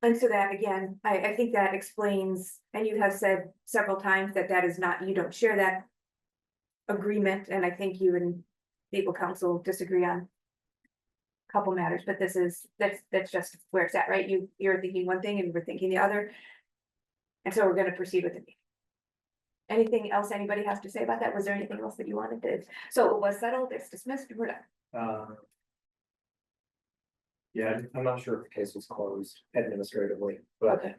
Speaker 1: And so that, again, I think that explains, and you have said several times that is not, you don't share that agreement, and I think you and legal counsel disagree on a couple matters, but that's just where it's at, right? You're thinking one thing and we're thinking the other. And so we're gonna proceed with it. Anything else anybody has to say about that? Was there anything else that you wanted to, so it was settled, it's dismissed, we're done.
Speaker 5: Yeah, I'm not sure if the case was closed administratively, but
Speaker 1: Okay,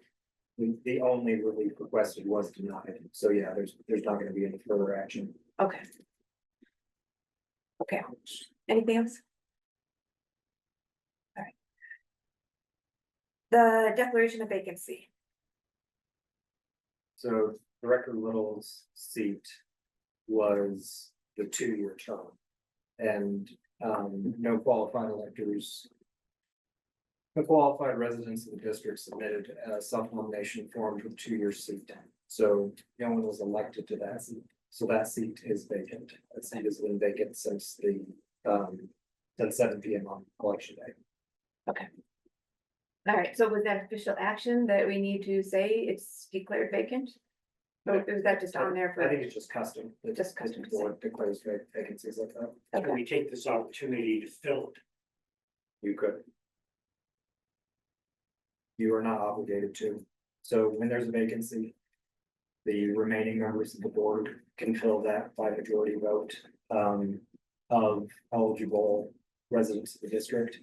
Speaker 5: the only relief requested was denied. So yeah, there's not gonna be any further action.
Speaker 1: okay. Okay, anything else? All right. The declaration of vacancy.
Speaker 5: So Director Little's seat was the 2-year term. And no qualified electors. No qualified residents of the district submitted a self-nomination form for the 2-year seat. So no one was elected to that seat. So that seat is vacant. That seat has been vacant since since 7 p.m. on election day.
Speaker 1: Okay. All right, so was that official action that we need to say it's declared vacant? Or is that just on there
Speaker 5: I think
Speaker 1: for,
Speaker 5: it's just custom. that
Speaker 1: Just
Speaker 5: the
Speaker 1: custom to
Speaker 5: board declares vacancies like that.
Speaker 4: Can
Speaker 1: okay,
Speaker 4: we take this opportunity to fill it?
Speaker 5: You could. You are not obligated to. So when there's a vacancy, the remaining members of the board can fill that by majority vote of eligible residents of the district.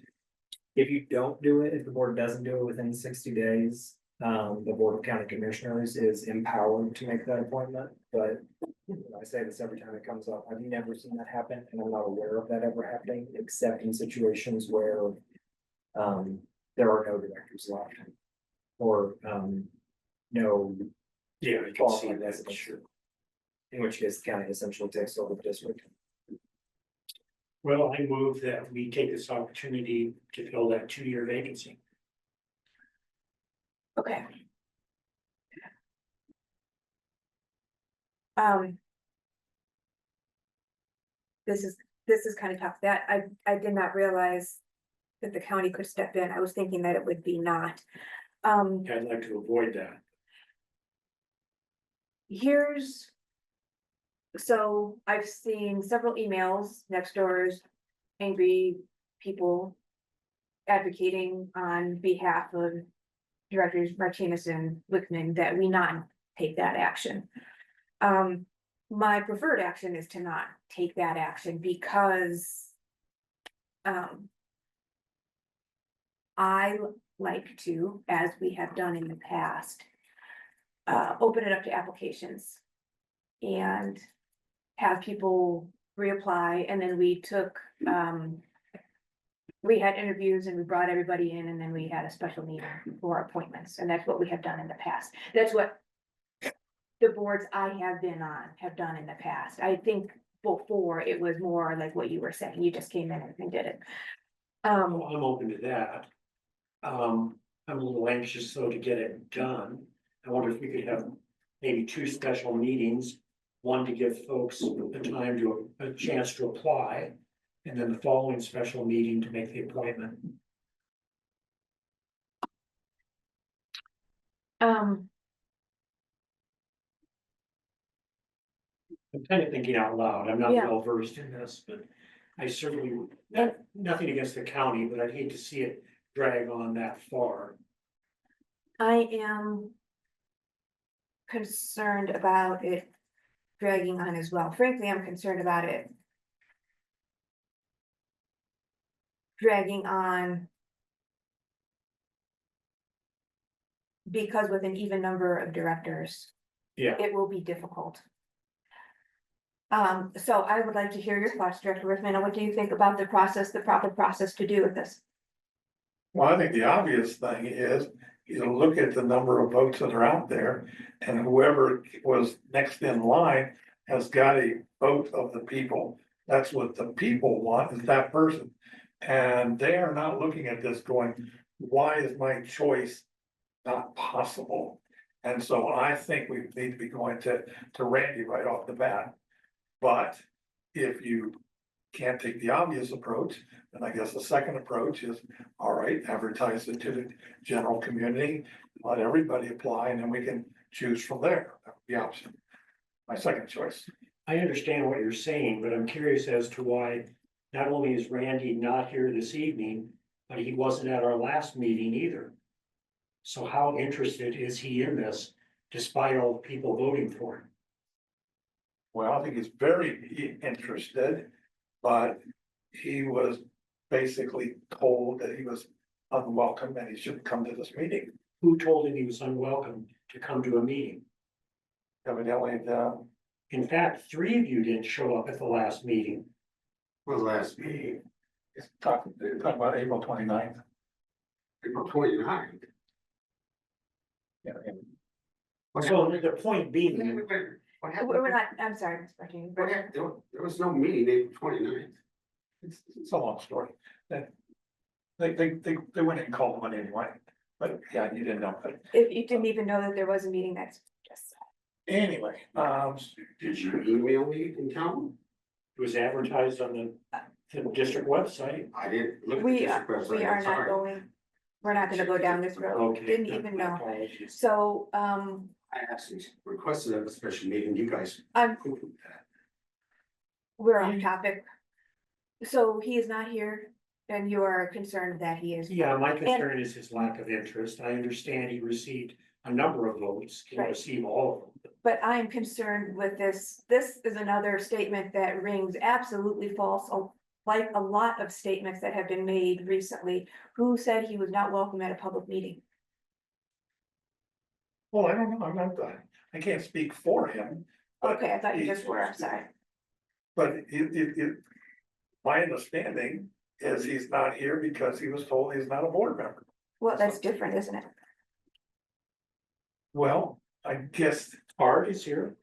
Speaker 5: If you don't do it, if the board doesn't do it within 60 days, the Board of County Commissioners is empowered to make that appointment. But I say this every time it comes up, I've never seen that happen, and I'm not aware of that ever happening, except in situations where there are no directors left. Or no
Speaker 4: Yeah, I can see
Speaker 5: qualified
Speaker 4: that,
Speaker 5: residents.
Speaker 4: sure.
Speaker 5: In which case the county essentially takes over the district.
Speaker 4: Well, I move that we take this opportunity to fill that 2-year vacancy.
Speaker 1: okay. Um. This is kind of tough, that I did not realize that the county could step in, I was thinking that it would be not.
Speaker 4: I'd like to avoid that.
Speaker 1: Here's. So I've seen several emails, next doors, angry people. Advocating on behalf of directors Martinez and Wickman that we not take that action. My preferred action is to not take that action because. I like to, as we have done in the past. Open it up to applications. And have people reapply, and then we took, we had interviews and we brought everybody in, and then we had a special meeting for appointments, and that's what we have done in the past. That's what the boards I have been on have done in the past. I think before it was more like what you were saying, you just came in and did it.
Speaker 4: Well, I'm open to that. I'm a little anxious though to get it done. I wonder if we could have maybe 2 special meetings. One to give folks a chance to apply, and then the following special meeting to make the appointment.
Speaker 1: Um,
Speaker 4: I'm kind of thinking out loud. I'm not
Speaker 1: Yeah.
Speaker 4: well versed in this, but I certainly,
Speaker 1: And-
Speaker 4: nothing against the county, but I'd hate to see it drag on that far.
Speaker 1: I am concerned about it dragging on as well. Frankly, I'm concerned about it dragging on because with an even number of directors,
Speaker 4: Yeah,
Speaker 1: it will be difficult. So I would like to hear your thoughts, Director Rickman. What do you think about the process, the proper process to do with this?
Speaker 3: Well, I think the obvious thing is, you know, look at the number of votes that are out there. And whoever was next in line has got a vote of the people. That's what the people want, is that person. And they are not looking at this going, why is my choice not possible? And so I think we need to be going to Randy right off the bat. But if you can't take the obvious approach, then I guess the second approach is, all right, advertise it to the general community, let everybody apply, and then we can choose from there. That would be option. My second choice.
Speaker 4: I understand what you're saying, but I'm curious as to why not only is Randy not here this evening, but he wasn't at our last meeting either. So how interested is he in this despite all the people voting for him?
Speaker 3: Well, I think he's very interested, but he was basically told that he was unwelcome and he shouldn't come to this meeting.
Speaker 4: Who told him he was unwelcome to come to a meeting?
Speaker 3: Evidently,
Speaker 4: In fact, 3 of you didn't show up at the last meeting.
Speaker 2: Was last meeting,
Speaker 3: it's talking about April 29th.
Speaker 2: April 29th.
Speaker 3: Yeah, and
Speaker 4: So the point being,
Speaker 2: What happened?
Speaker 1: We're not, I'm sorry, Ms. Martinez,
Speaker 2: What happened? There was no meeting April 29th.
Speaker 3: it's a long story. That they went and called one anyway, but yeah, you didn't know. But
Speaker 1: if you didn't even know that there was a meeting next, just.
Speaker 3: anyway,
Speaker 2: Did you email me and tell me?
Speaker 4: it was advertised on the district website.
Speaker 2: I didn't look at the
Speaker 1: We
Speaker 2: district
Speaker 1: are,
Speaker 2: website.
Speaker 1: we are
Speaker 2: I'm
Speaker 1: not
Speaker 2: sorry.
Speaker 1: going, we're not gonna go down this road,
Speaker 4: Okay.
Speaker 1: didn't even
Speaker 4: My
Speaker 1: know.
Speaker 4: apologies.
Speaker 1: So,
Speaker 2: I actually requested a special meeting. You guys
Speaker 1: I'm,
Speaker 2: poo-pooed that.
Speaker 1: we're off topic. So he is not here, and you are concerned that he is.
Speaker 4: Yeah, my concern is his lack of interest. I understand he received a number of votes, can
Speaker 1: Right.
Speaker 4: receive all of them.
Speaker 1: But I'm concerned with this. This is another statement that rings absolutely false, like a lot of statements that have been made recently. Who said he was not welcome at a public meeting?
Speaker 3: well, I don't know. I'm not. I can't speak for him. But
Speaker 1: Okay, I thought you
Speaker 3: he-
Speaker 1: just were, I'm sorry.
Speaker 3: But my understanding is he's not here because he was told he's not a board member.
Speaker 1: Well, that's different, isn't it?
Speaker 3: Well, I guess,
Speaker 4: Art is here.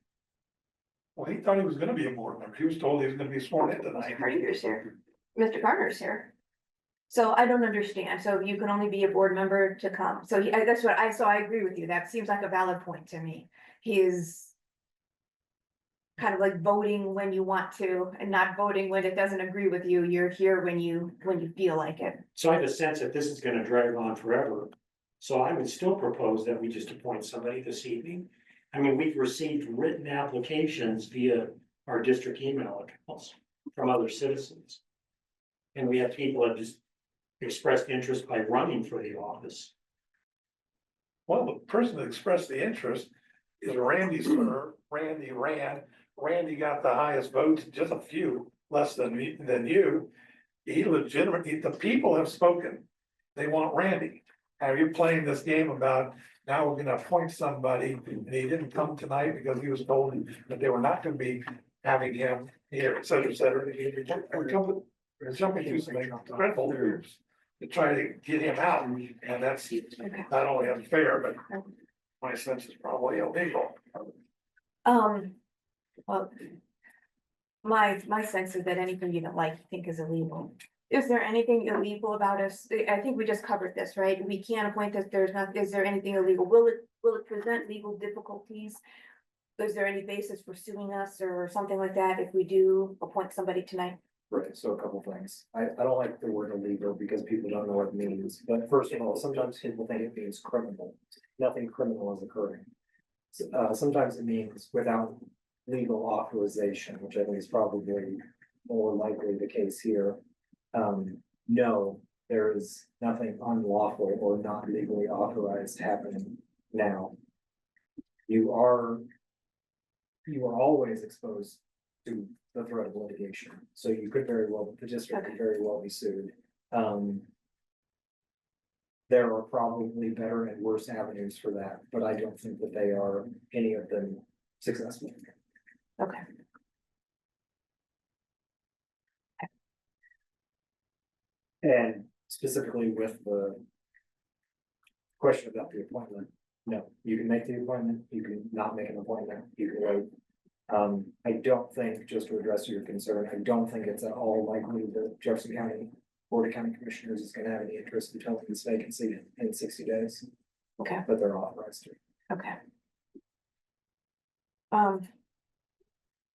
Speaker 3: well, he thought he was gonna be a board member. He was told he was gonna be sworn in tonight.
Speaker 1: Hardiger's here, Mr. Garner's here. So I don't understand, so you can only be a board member to come, so that's what so I agree with you, that seems like a valid point to me. He is kind of like voting when you want to, and not voting when it doesn't agree with you, you're here when you feel like it.
Speaker 4: So I have a sense that this is gonna drag on forever. So I would still propose that we just appoint somebody this evening. I mean, we've received written applications via our district email accounts from other citizens. And we have people that just expressed interest by running for the office.
Speaker 3: Well, the person that expressed the interest is Randy Sir. Randy ran. Randy got the highest votes, just a few less than you. He legitimately, the people have spoken. They want Randy. Are you playing this game about now we're gonna appoint somebody and he didn't come tonight because he was told that they were not gonna be having him here, et cetera, et cetera. We're jumping through some incredible hoops to try to get him out, and that's not only unfair, but my sense is probably illegal.
Speaker 1: Well, my sense is that anything you don't like, you think is illegal. Is there anything illegal about us? I think we just covered this, right? We can't appoint this, there's not, is there anything illegal? Will it present legal difficulties? Is there any basis for suing us or something like that if we do appoint somebody tonight?
Speaker 5: Right, so a couple things. I don't like the word illegal because people don't know what it means. But first of all, sometimes people think it means criminal. Nothing criminal is occurring. Sometimes it means without legal authorization, which I think is probably more likely the case here. No, there is nothing unlawful or not legally authorized happening now. You are always exposed to the threat of litigation, so you could very well, the district could very well be sued. There are probably better and worse avenues for that, but I don't think that they are any of them successful.
Speaker 1: Okay.
Speaker 5: And specifically with the question about the appointment, no, you can make the appointment, you can not make an appointment, you can wait. I don't think, just to address your concern, I don't think it's at all likely that Jefferson County Board of County Commissioners is gonna have any interest in filling this vacancy in 60 days.
Speaker 1: Okay.
Speaker 5: But they're authorized to.
Speaker 1: Okay.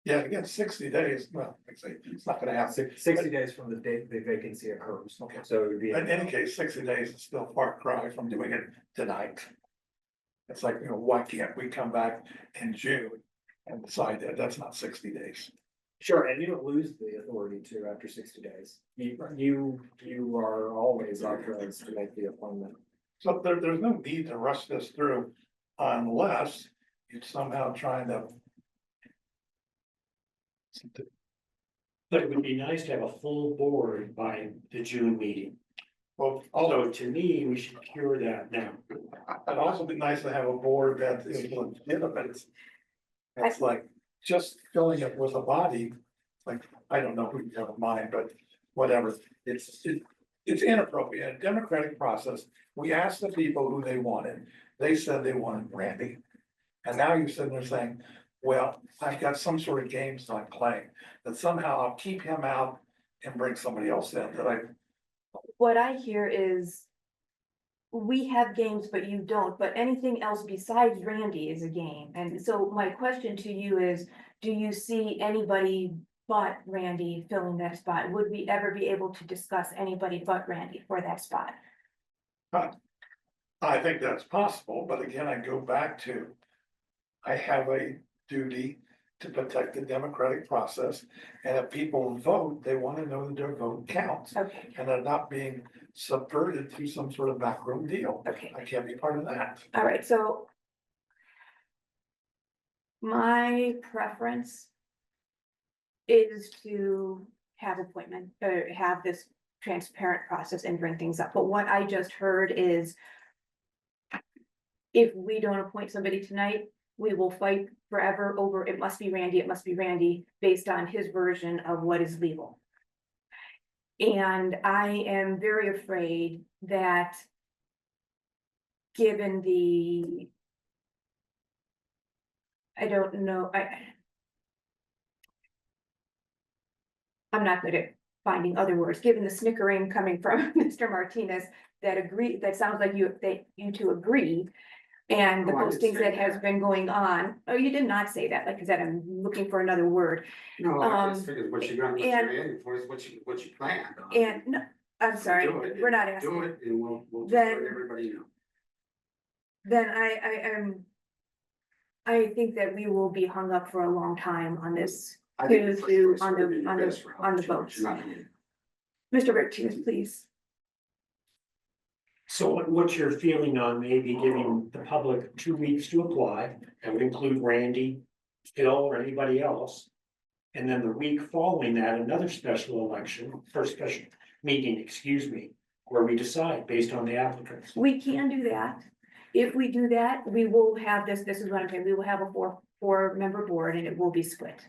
Speaker 3: Yeah, again, 60 days, well, like I say, it's not gonna happen.
Speaker 5: 60 days from the date the vacancy occurs.
Speaker 3: Okay.
Speaker 5: So it would be.
Speaker 3: In any case, 60 days is still far cry from doing it tonight. It's like, why can't we come back in June and decide that that's not 60 days?
Speaker 5: Sure, and you don't lose the authority to after 60 days. You are always authorized to make the appointment.
Speaker 3: So there's no need to rush this through unless you're somehow trying to.
Speaker 4: But it would be nice to have a full board by the June meeting.
Speaker 3: Well,
Speaker 4: So to me, we should cure that now.
Speaker 3: it'd also be nice to have a board that is legitimate. It's like just filling it with a body, like, I don't know who you have in mind, but whatever. It's inappropriate. A democratic process. We asked the people who they wanted. They said they wanted Randy. And now you're sitting there saying, well, I've got some sort of games I'm playing, that somehow I'll keep him out and bring somebody else in that
Speaker 1: What I hear is we have games, but you don't, but anything else besides Randy is a game. And so my question to you is, do you see anybody but Randy filling that spot? Would we ever be able to discuss anybody but Randy for that spot?
Speaker 3: I think that's possible, but again, I go back to, I have a duty to protect the democratic process. And if people vote, they want to know that their vote counts
Speaker 1: Okay,
Speaker 3: and they're not being subverted through some sort of backroom deal.
Speaker 1: okay,
Speaker 3: I can't be part of that.
Speaker 1: all right, so my preference is to have appointment, or have this transparent process and bring things up. But what I just heard is if we don't appoint somebody tonight, we will fight forever over, it must be Randy, based on his version of what is legal. And I am very afraid that given the, I don't know, I'm not good at finding other words, given the snickering coming from Mr. Martinez that sounds like you two agree. And the
Speaker 2: Oh, I didn't
Speaker 1: postings
Speaker 2: say
Speaker 1: that has
Speaker 2: that.
Speaker 1: been going on, oh, you did not say that, like I said, I'm looking for another word.
Speaker 2: No, I just figured what you're gonna, what
Speaker 1: and-
Speaker 2: you're in for is what you planned on.
Speaker 1: And, no, I'm sorry,
Speaker 2: Do it.
Speaker 1: we're not
Speaker 2: Do
Speaker 1: asking.
Speaker 2: it and we'll just
Speaker 1: Then-
Speaker 2: let everybody know.
Speaker 1: Then I think that we will be hung up for a long time on this.
Speaker 2: I think the
Speaker 1: to-
Speaker 2: first choice
Speaker 1: on
Speaker 2: would
Speaker 1: the-
Speaker 2: be
Speaker 1: on the-
Speaker 2: best route,
Speaker 1: on the
Speaker 2: George,
Speaker 1: votes.
Speaker 2: not me.
Speaker 1: Mr. Martinez, please.
Speaker 4: So what's your feeling on maybe giving the public 2 weeks to apply? That would include Randy, Phil, or anybody else. And then the week following that, another special election, or special meeting, excuse me, where we decide based on the applicants.
Speaker 1: We can do that. If we do that, we will have this is what I'm saying, we will have a four-member board and it will be split.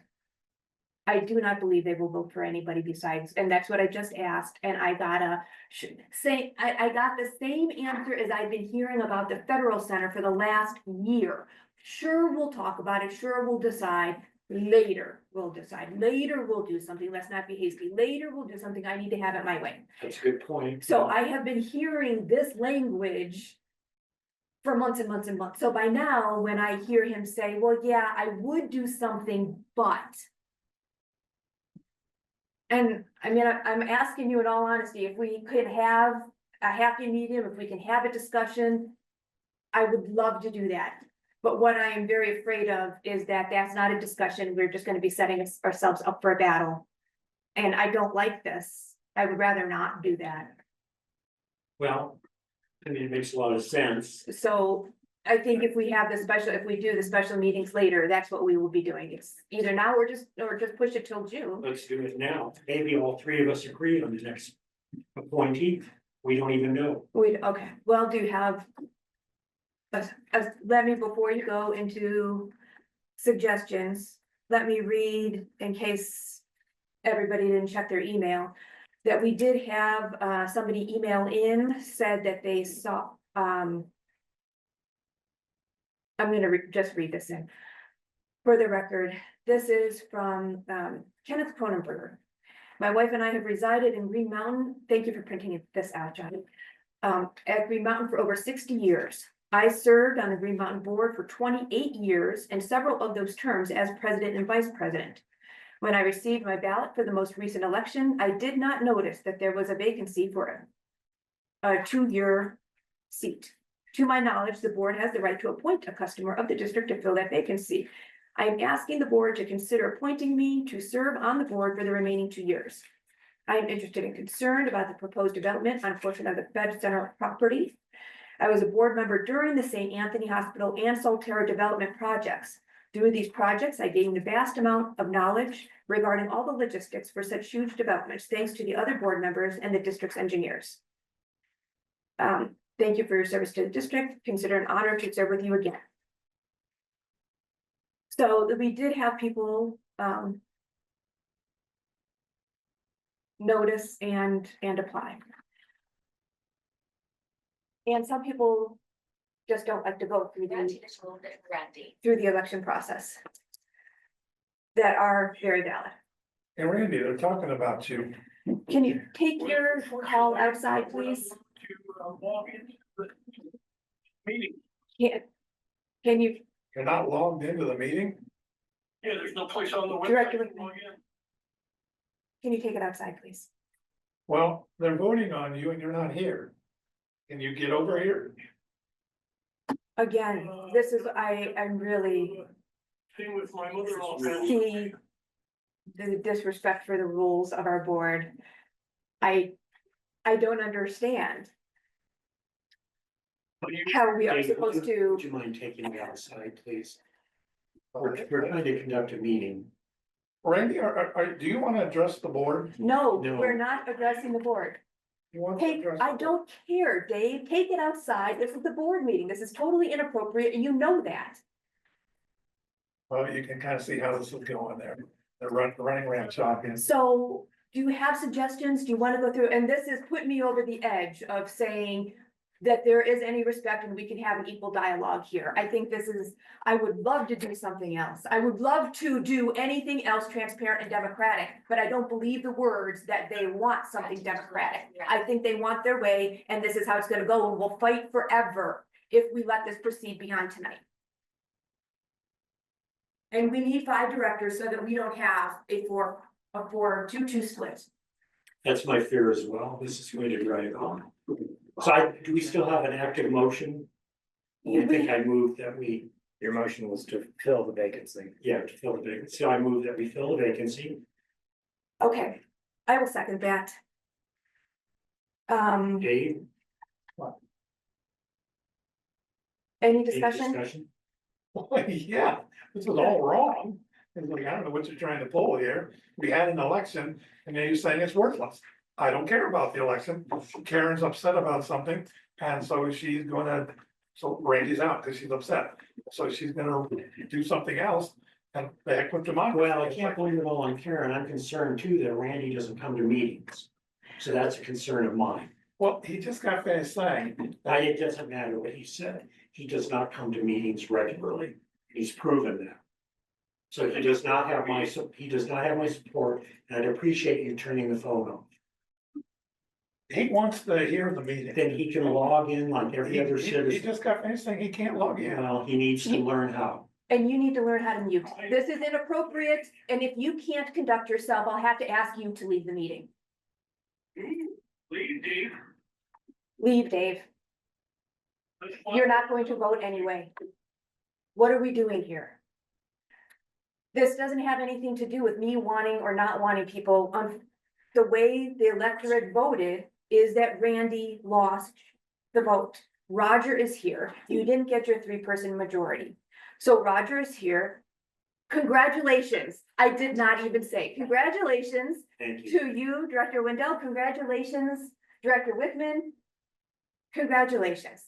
Speaker 1: I do not believe they will vote for anybody besides, and that's what I just asked, and I got I got the same answer as I've been hearing about the federal center for the last year. Sure, we'll talk about it, sure, we'll decide, later we'll decide, later we'll do something, let's not be hasty, later we'll do something, I need to have it my way.
Speaker 4: That's a good point.
Speaker 1: So I have been hearing this language for months and months and months. So by now, when I hear him say, well, yeah, I would do something, but. And I mean, I'm asking you in all honesty, if we could have a happy medium, if we can have a discussion, I would love to do that. But what I am very afraid of is that that's not a discussion. We're just gonna be setting ourselves up for a battle. And I don't like this. I would rather not do that.
Speaker 4: Well, I mean, it makes a lot of sense.
Speaker 1: So I think if we do the special meetings later, that's what we will be doing. It's either now or just push it till June.
Speaker 4: Let's do it now. Maybe all three of us agree on the next appointee. We don't even know.
Speaker 1: Okay, well, do you have? Let me, before you go into suggestions, let me read in case everybody didn't check their email. that we did have, somebody email in, said that they saw, I'm gonna just read this in. For the record, this is from, Kenneth Cronenberger. My wife and I have resided in Green Mountain. Thank you for printing this out, John. At Green Mountain for over 60 years. I served on the Green Mountain Board for 28 years and several of those terms as president and vice president. When I received my ballot for the most recent election, I did not notice that there was a vacancy for a 2-year seat. To my knowledge, the board has the right to appoint a customer of the district to fill that vacancy. I am asking the board to consider appointing me to serve on the board for the remaining 2 years. I am interested and concerned about the proposed development on a portion of the Fed Center property. I was a board member during the St. Anthony Hospital and Solterra development projects. Through these projects, I gained a vast amount of knowledge regarding all the logistics for such huge developments, thanks to the other board members and the district's engineers. Thank you for your service to the district. Consider an honor to serve with you again. So we did have people notice and apply. And some people just don't like to go through the election process that are very valid.
Speaker 3: And Randy, they're talking about you.
Speaker 1: Can you take your call outside, please?
Speaker 7: Meeting.
Speaker 1: Can you,
Speaker 3: You're not logged into the meeting?
Speaker 7: Yeah, there's no place on the website.
Speaker 1: Director
Speaker 7: to
Speaker 1: Whitman.
Speaker 7: log in.
Speaker 1: can you take it outside, please?
Speaker 3: Well, they're voting on you and you're not here. Can you get over here?
Speaker 1: Again, this is, I'm really
Speaker 7: Same with my mother-in-law.
Speaker 1: see the disrespect for the rules of our board. I don't understand how we are
Speaker 4: Dave,
Speaker 1: supposed to.
Speaker 4: Would you mind taking me outside, please? We're trying to conduct a meeting.
Speaker 3: Randy, do you want to address the board?
Speaker 1: No,
Speaker 4: No.
Speaker 1: we're not addressing the board.
Speaker 3: You want to
Speaker 1: Take,
Speaker 3: address the
Speaker 1: I
Speaker 3: board?
Speaker 1: don't care, Dave. Take it outside. This is the board meeting. This is totally inappropriate and you know that.
Speaker 3: Well, you can kind of see how this is going there. They're running around talking.
Speaker 1: So do you have suggestions? Do you want to go through? And this is put me over the edge of saying that there is any respect and we can have an equal dialogue here. I think this is, I would love to do something else. I would love to do anything else transparent and democratic, but I don't believe the words that they want something democratic. I think they want their way and this is how it's gonna go and we'll fight forever if we let this proceed beyond tonight. And we need 5 directors so that we don't have a 4-2-2 split.
Speaker 4: That's my fear as well. This is going to drive on. So do we still have an active motion? I think I moved that we,
Speaker 5: Your motion was to fill the vacancy.
Speaker 4: to fill the vacancy. So I moved that we fill the vacancy.
Speaker 1: Okay, I will second that.
Speaker 4: Dave?
Speaker 1: Any
Speaker 4: Dave,
Speaker 1: discussion?
Speaker 3: Yeah, this is all wrong. It's like, I don't know what you're trying to pull here. We had an election and then you're saying it's worthless. I don't care about the election. Karen's upset about something. And so she's gonna, so Randy's out because she's upset. So she's gonna do something else and the heck with democracy.
Speaker 4: Well, I can't blame it all on Karen. I'm concerned too that Randy doesn't come to meetings. So that's a concern of mine.
Speaker 3: Well, he just got finished saying,
Speaker 4: It doesn't matter what he said. He does not come to meetings regularly. He's proven that. So he does not have my support, and I'd appreciate you turning the phone off.
Speaker 3: he wants to hear the meeting.
Speaker 4: Then he can log in like every other
Speaker 3: He
Speaker 4: citizen.
Speaker 3: just got finished saying he can't log in.
Speaker 4: Well, he needs to learn how.
Speaker 1: And you need to learn how to mute. This is inappropriate, and if you can't conduct yourself, I'll have to ask you to leave the meeting.
Speaker 7: Leave, Dave.
Speaker 1: Leave, Dave. You're not going to vote anyway. What are we doing here? This doesn't have anything to do with me wanting or not wanting people. The way the electorate voted is that Randy lost the vote. Roger is here. You didn't get your 3-person majority. So Roger is here. Congratulations. I did not even say congratulations
Speaker 4: Thank you.
Speaker 1: to you, Director Wendell. Congratulations, Director Whitman. Congratulations.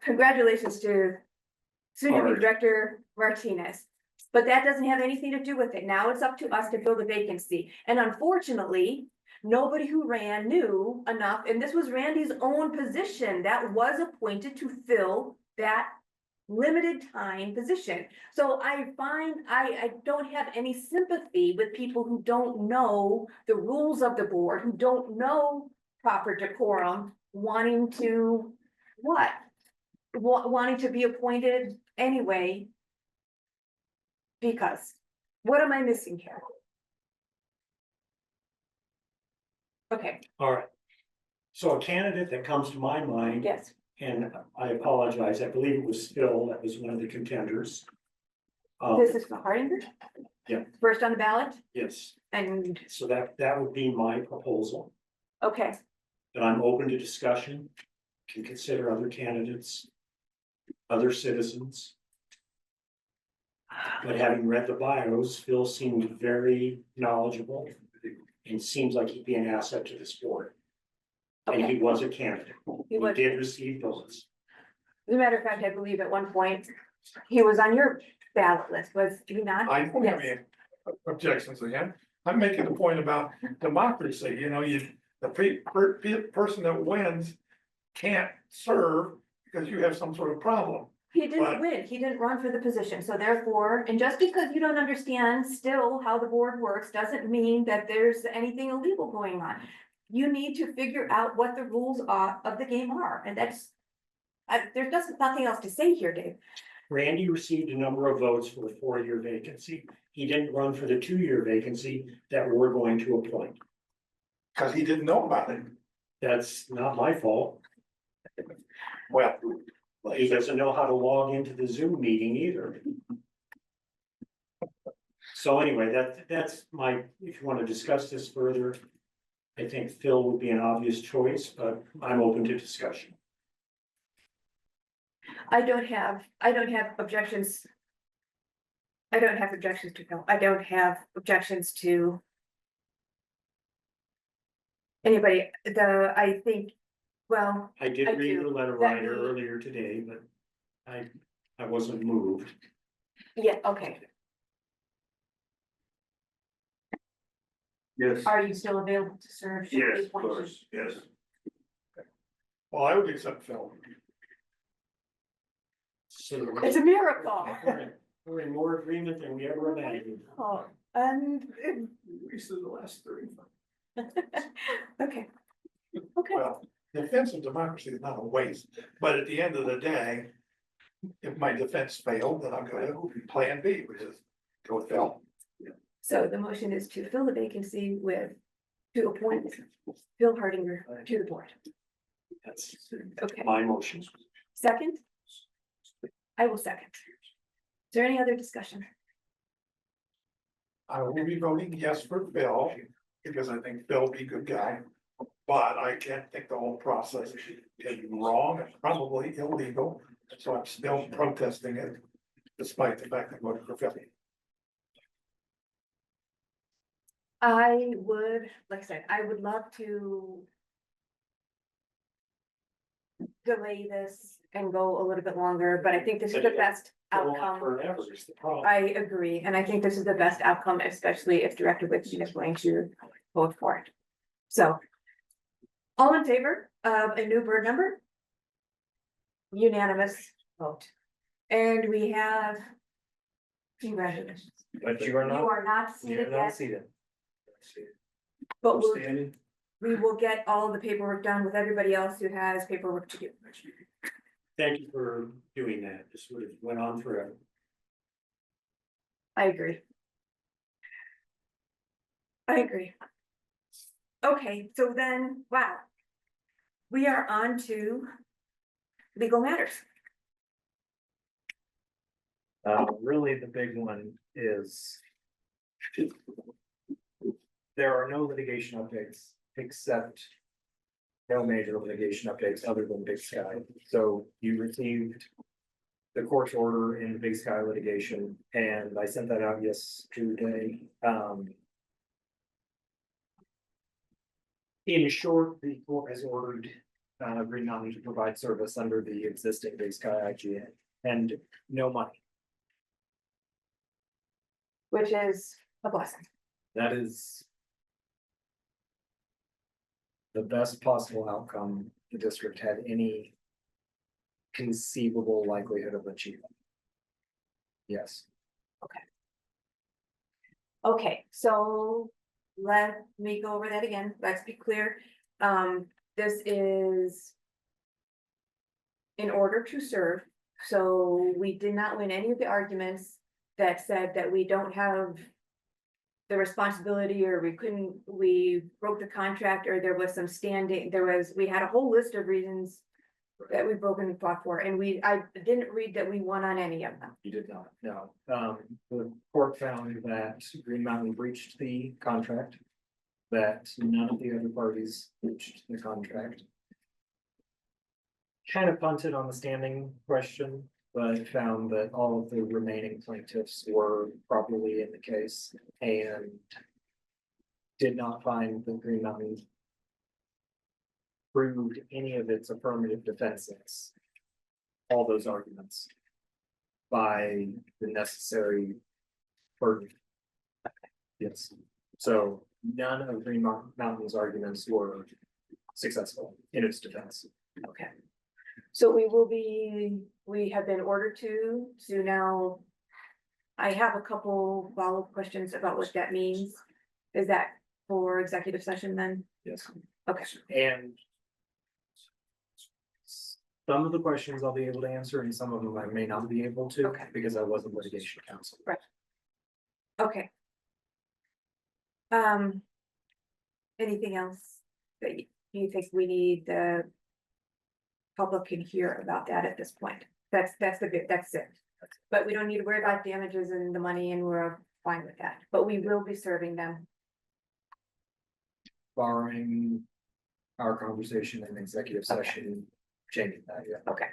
Speaker 1: Congratulations to soon-to-be Director Martinez. But that doesn't have anything to do with it. Now it's up to us to fill the vacancy. And unfortunately, Nobody who ran knew enough, and this was Randy's own position that was appointed to fill that limited time position. So I don't have any sympathy with people who don't know the rules of the board, who don't know proper decorum, wanting to, what? Wanting to be appointed anyway. Because, what am I missing here? Okay,
Speaker 4: All right. So a candidate that comes to my mind,
Speaker 1: yes,
Speaker 4: and I apologize, I believe it was Phil that was one of the contenders.
Speaker 1: this is for Hardinger?
Speaker 4: Yeah.
Speaker 1: First on the ballot,
Speaker 4: Yes,
Speaker 1: and,
Speaker 4: so that would be my proposal,
Speaker 1: okay,
Speaker 4: but I'm open to discussion, can consider other candidates, other citizens. But having read the bios, Phil seemed very knowledgeable and seems like he'd be an asset to this board. And he
Speaker 1: okay.
Speaker 4: was a candidate.
Speaker 1: He
Speaker 4: He
Speaker 1: was,
Speaker 4: did receive votes.
Speaker 1: as a matter of fact, I believe at one point, he was on your ballot list, was he not?
Speaker 3: I don't have
Speaker 1: Yes.
Speaker 3: any objections again. I'm making the point about democracy, you know, the person that wins can't serve because you have some sort of problem.
Speaker 1: He didn't
Speaker 3: But-
Speaker 1: win, he didn't run for the position, so therefore, and just because you don't understand still how the board works, doesn't mean that there's anything illegal going on. You need to figure out what the rules of the game are, and that's, there's just nothing else to say here, Dave.
Speaker 4: Randy received a number of votes for the 4-year vacancy. He didn't run for the 2-year vacancy that we're going to appoint.
Speaker 3: Cause he didn't know about it.
Speaker 4: That's not my fault.
Speaker 3: Well,
Speaker 4: He doesn't know how to log into the Zoom meeting either. So anyway, that's my, if you want to discuss this further, I think Phil would be an obvious choice, but I'm open to discussion.
Speaker 1: I don't have objections. I don't have objections to Phil, I don't have objections to anybody, I think, well,
Speaker 4: I did
Speaker 1: I
Speaker 4: read
Speaker 1: do.
Speaker 4: your letter
Speaker 1: That
Speaker 4: writer
Speaker 1: we-
Speaker 4: earlier today, but I wasn't moved.
Speaker 1: yeah, okay.
Speaker 6: Yes.
Speaker 1: Are you still available to serve? Should we
Speaker 6: Yes, of
Speaker 1: appoint you?
Speaker 6: course, yes.
Speaker 3: well, I would accept Phil.
Speaker 4: So
Speaker 1: It's a miracle.
Speaker 4: we're in more agreement than we ever imagined.
Speaker 1: Oh, and,
Speaker 6: We said the last 35.
Speaker 1: okay, okay,
Speaker 3: Well, defense of democracy is not a waste, but at the end of the day, if my defense failed, then I'll go to plan B, which is go with Phil.
Speaker 1: so the motion is to fill the vacancy with, to appoint Phil Hardinger to the board,
Speaker 4: That's
Speaker 1: okay,
Speaker 4: my motion.
Speaker 1: second? I will second. Is there any other discussion?
Speaker 3: I will be voting yes for Phil, because I think Phil be a good guy. But I can't think the whole process is wrong and probably illegal, so I'm still protesting it. Despite the fact that I'm voting for Phil.
Speaker 1: I would, like I said, I would love to delay this and go a little bit longer, but I think this is the best
Speaker 4: Go on
Speaker 1: outcome.
Speaker 4: forever is the problem.
Speaker 1: I agree, and I think this is the best outcome, especially if Director Whitson is going to vote for it. So, all in favor of a new board member? Unanimous vote. And we have, congratulations.
Speaker 5: But you are
Speaker 1: You
Speaker 5: not,
Speaker 1: are not
Speaker 5: you're
Speaker 1: seated
Speaker 5: not
Speaker 1: yet,
Speaker 5: seated.
Speaker 1: but
Speaker 6: Standing.
Speaker 1: we will get all the paperwork done with everybody else who has paperwork to do.
Speaker 4: Thank you for doing that. This would have went on forever.
Speaker 1: I agree. I agree. Okay, so then, wow. We are on to legal matters.
Speaker 5: Really, the big one is there are no litigation updates except no major litigation updates other than Big Sky. So you received the court's order in the Big Sky litigation, and I sent that out yesterday. In short, the court has ordered Green Mountain to provide service under the existing Big Sky IGA and no money.
Speaker 1: Which is a blessing.
Speaker 5: That is the best possible outcome the district had any conceivable likelihood of achieving. Yes.
Speaker 1: Okay, so let me go over that again. Let's be clear. This is in order to serve. So we did not win any of the arguments that said that we don't have the responsibility, or we broke the contract, or there was some standing, we had a whole list of reasons that we broken the fought for, and I didn't read that we won on any of them.
Speaker 5: You did not, no. The court found that Green Mountain breached the contract, that none of the other parties breached the contract. Kind of punted on the standing question, but found that all of the remaining plaintiffs were properly in the case and did not find that Green Mountain proved any of its affirmative defenses, all those arguments, by the necessary burden. Yes, so none of Green Mountain's arguments were successful in its defense.
Speaker 1: Okay. So we have been ordered to now. I have a couple follow-up questions about what that means. Is that for executive session then?
Speaker 5: Yes.
Speaker 1: Okay.
Speaker 5: And some of the questions I'll be able to answer and some of them I may not be able to,
Speaker 1: Okay.
Speaker 5: because I wasn't litigation counsel.
Speaker 1: Okay. Anything else that you think we need the public can hear about that at this point? That's it. But we don't need to worry about damages and the money, and we're fine with that, but we will be serving them.
Speaker 5: Barring our conversation in executive session, changing that, yeah.
Speaker 1: Okay.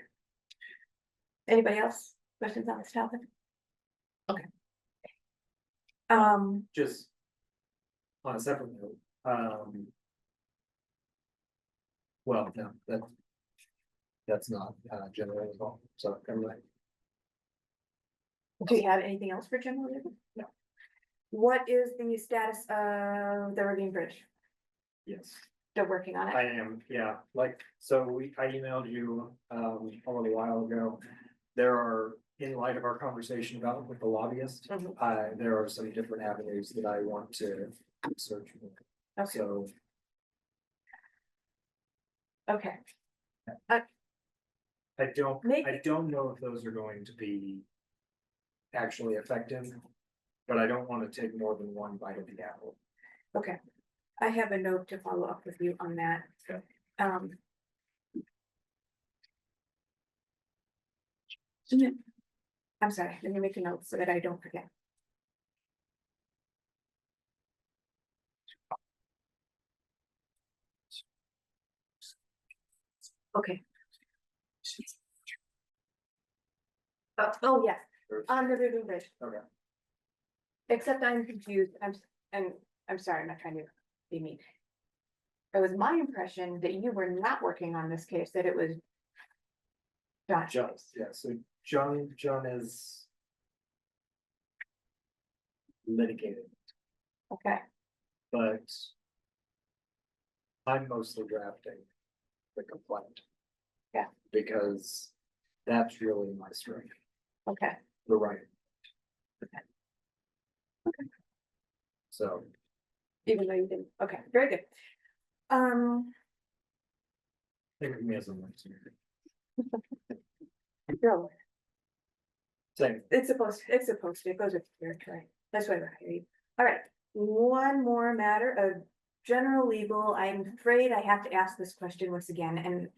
Speaker 1: Anybody else? Questions on this topic? Okay.
Speaker 5: Just on a separate note, well, no, that's not general at all, so I'm like,
Speaker 1: Do you have anything else for general legal? No. What is the status of the Ravine Bridge?
Speaker 5: yes.
Speaker 1: Still working on
Speaker 5: I
Speaker 1: it?
Speaker 5: am, yeah, like, so I emailed you, a little while ago. There are, in light of our conversation about with the lobbyist,
Speaker 1: Mhm.
Speaker 5: there are some different avenues that I want to search for.
Speaker 1: Okay,
Speaker 5: So,
Speaker 1: okay.
Speaker 5: I
Speaker 1: Maybe-
Speaker 5: don't know if those are going to be actually effective, but I don't want to take more than one bite of the apple.
Speaker 1: Okay, I have a note to follow up with you on that.
Speaker 5: Okay.
Speaker 1: I'm sorry, let me make a note so that I don't forget. Okay. Oh, yes, on the River Bridge.
Speaker 5: Okay.
Speaker 1: Except I'm confused, I'm sorry, I'm not trying to be mean. It was my impression that you were not working on this case, that it was John's
Speaker 5: John,
Speaker 1: case.
Speaker 5: yeah, so John is litigated,
Speaker 1: Okay,
Speaker 5: but I'm mostly drafting the complaint.
Speaker 1: Yeah.
Speaker 5: Because that's really my strength,
Speaker 1: okay,
Speaker 5: the writing.
Speaker 1: Okay.
Speaker 5: So,
Speaker 1: even though you didn't, okay, very good.
Speaker 5: think of me as a listener.
Speaker 1: You're a lawyer.
Speaker 5: Same,
Speaker 1: It's supposed to, it goes with your territory, that's why we're hiring. All right, one more matter of general legal, I'm afraid I have to ask this question once again, and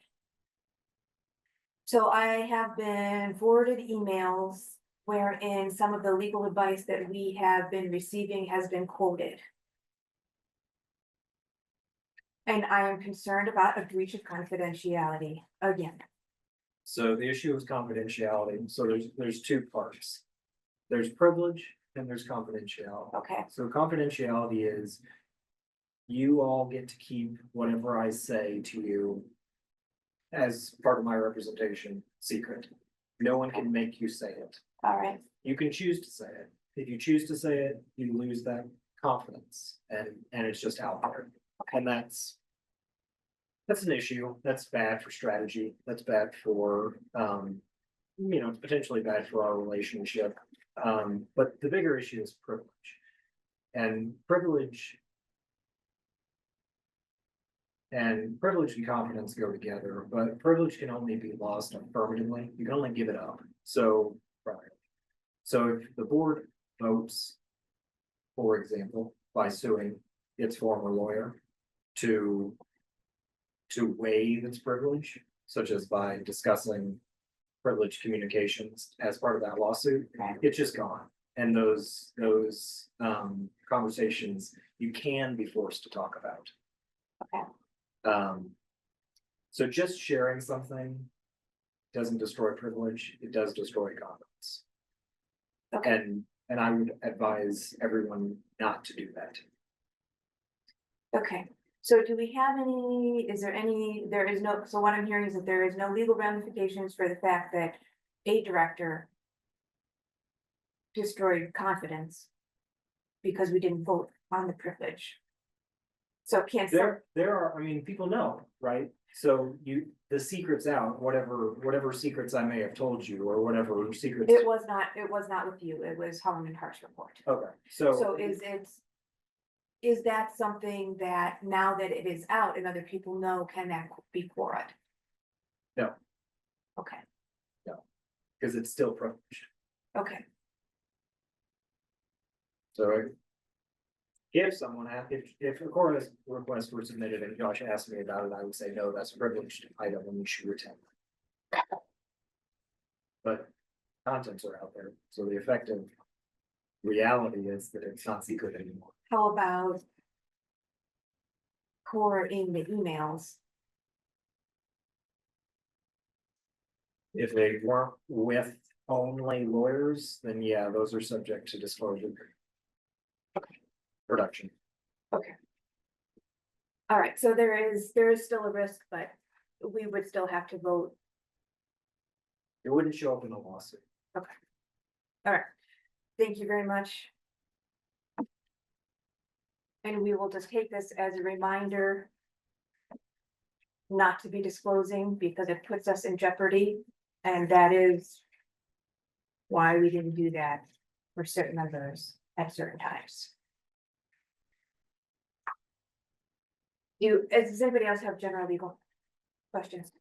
Speaker 1: so I have been forwarded emails wherein some of the legal advice that we have been receiving has been quoted. And I am concerned about a breach of confidentiality again.
Speaker 5: so the issue is confidentiality, so there's two parts. There's privilege and there's confidentiality.
Speaker 1: Okay,
Speaker 5: So confidentiality is you all get to keep whatever I say to you as part of my representation secret. No one can make you say it.
Speaker 1: all right,
Speaker 5: You can choose to say it. If you choose to say it, you lose that confidence and it's just out there. And that's That's an issue. That's bad for strategy. That's bad for, it's potentially bad for our relationship. But the bigger issue is privilege. And privilege and confidence go together, but privilege can only be lost affirmatively. You can only give it up. So, right. So if the board votes, for example, by suing its former lawyer to waive its privilege, such as by discussing privileged communications as part of that lawsuit, it's just gone. And those conversations you can be forced to talk about.
Speaker 1: Okay.
Speaker 5: So just sharing something doesn't destroy privilege, it does destroy confidence.
Speaker 1: Okay.
Speaker 5: And I would advise everyone not to do that.
Speaker 1: Okay, so do we have any, there is no, so what I'm hearing is that there is no legal ramifications for the fact that a director destroyed confidence because we didn't vote on the privilege. So can't,
Speaker 5: There are, people know, right? So the secret's out, whatever secrets I may have told you, or whatever secrets.
Speaker 1: it was not with you, it was Holland and Hart's report.
Speaker 5: Okay,
Speaker 1: So is that something that now that it is out and other people know, can that be quorate?
Speaker 5: No.
Speaker 1: Okay,
Speaker 5: because it's still privileged.
Speaker 1: okay,
Speaker 5: So if someone, if a chorus request were submitted and Josh asked me about it, I would say, no, that's a privileged item and you should retain it. But contents are out there, so the effective reality is that it's not secret anymore.
Speaker 1: how about core in the emails?
Speaker 5: If they weren't with only lawyers, then yeah, those are subject to disclosure. Production.
Speaker 1: Okay. All right, so there is still a risk, but we would still have to vote.
Speaker 5: It wouldn't show up in a lawsuit.
Speaker 1: All right, thank you very much. And we will just take this as a reminder not to be disclosing because it puts us in jeopardy. And that is why we didn't do that for certain members at certain times. Does anybody else have general legal questions?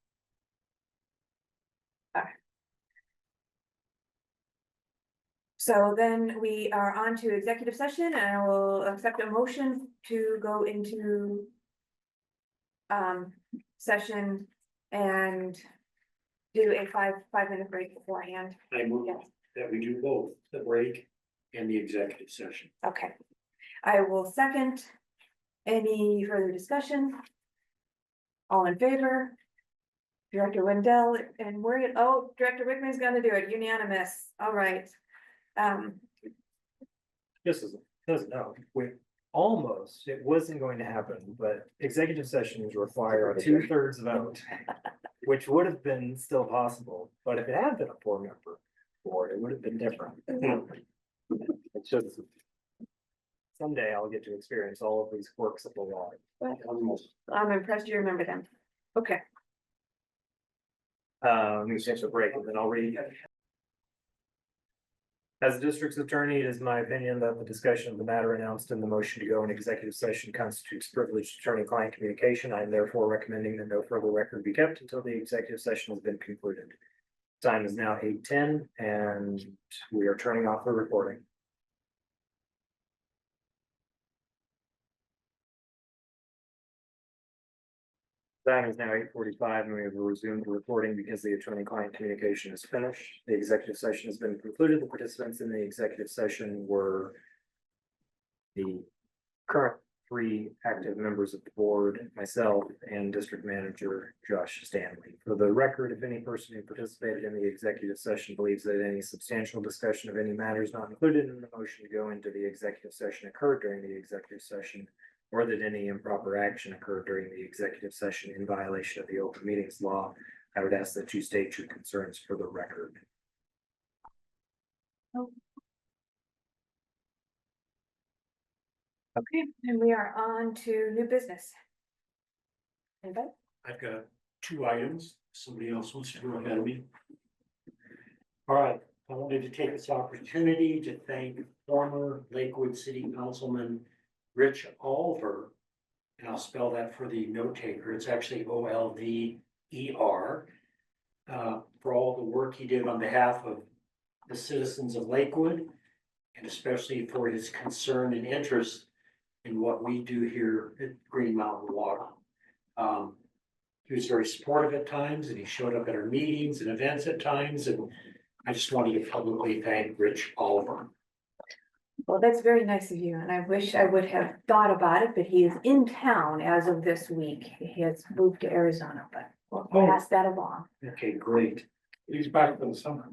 Speaker 1: All right. So then we are on to executive session and I will accept a motion to go into session and do a 5-minute break beforehand.
Speaker 4: I move
Speaker 1: Yes.
Speaker 4: that we do both the break and the executive session.
Speaker 1: Okay. I will second. Any further discussion? All in favor? Director Wendell and Director Wickman's gonna do it, unanimous, all right.
Speaker 5: This is, no, it wasn't going to happen, but executive sessions require a 2/3 vote. Which would have been still possible, but if it had been a 4-member board, it would have been different. It's just. Someday I'll get to experience all of these quirks of the law.
Speaker 1: I'm impressed you remember them. Okay,
Speaker 5: Let me take a break and then I'll read. As the district's attorney, it is my opinion that the discussion of the matter announced in the motion to go into executive session constitutes privileged attorney-client communication. I am therefore recommending that no further record be kept until the executive session has been concluded. Time is now 8:10 and we are turning off the recording. Time is now 8:45 and we have resumed the recording because the attorney-client communication is finished. The executive session has been concluded. The participants in the executive session were the current 3 active members of the board, myself, and District Manager Josh Stanley. For the record, if any person who participated in the executive session believes that any substantial discussion of any matters not included in the motion to go into the executive session occurred during the executive session, or that any improper action occurred during the executive session in violation of the open meetings law, I would ask that you state your concerns for the record.
Speaker 1: okay, and we are on to new business. Anybody?
Speaker 4: I've got two items. Somebody else wants to go ahead of me. All right, I wanted to take this opportunity to thank former Lakewood City Councilman Rich Olver. And I'll spell that for the note taker. It's actually Olver. For all the work he did on behalf of the citizens of Lakewood, and especially for his concern and interest in what we do here at Green Mountain Water. He was very supportive at times, and he showed up at our meetings and events at times, and I just wanted to publicly thank Rich Oliver.
Speaker 1: Well, that's very nice of you, and I wish I would have thought about it, but he is in town as of this week. He has moved to Arizona, but we'll pass that along.
Speaker 4: Okay, great.
Speaker 3: He's back for the summer.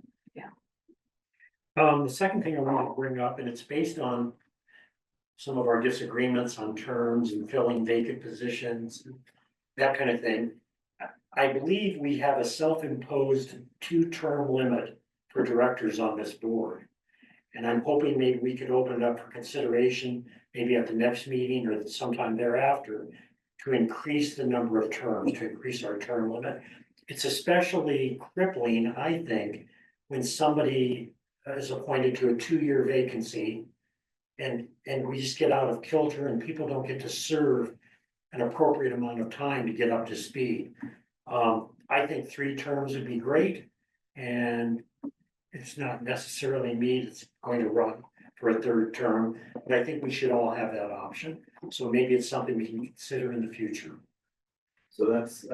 Speaker 4: The second thing I want to bring up, and it's based on some of our disagreements on terms and filling vacant positions, that kind of thing. I believe we have a self-imposed 2-term limit for directors on this board. And I'm hoping maybe we could open it up for consideration, maybe at the next meeting or sometime thereafter, to increase the number of terms, to increase our term limit. It's especially crippling, I think, when somebody is appointed to a 2-year vacancy and we just get out of kilter and people don't get to serve an appropriate amount of time to get up to speed. I think 3 terms would be great, and it's not necessarily me that's going to run for a 3rd term, but I think we should all have that option. So maybe it's something we can consider in the future.
Speaker 5: So that's,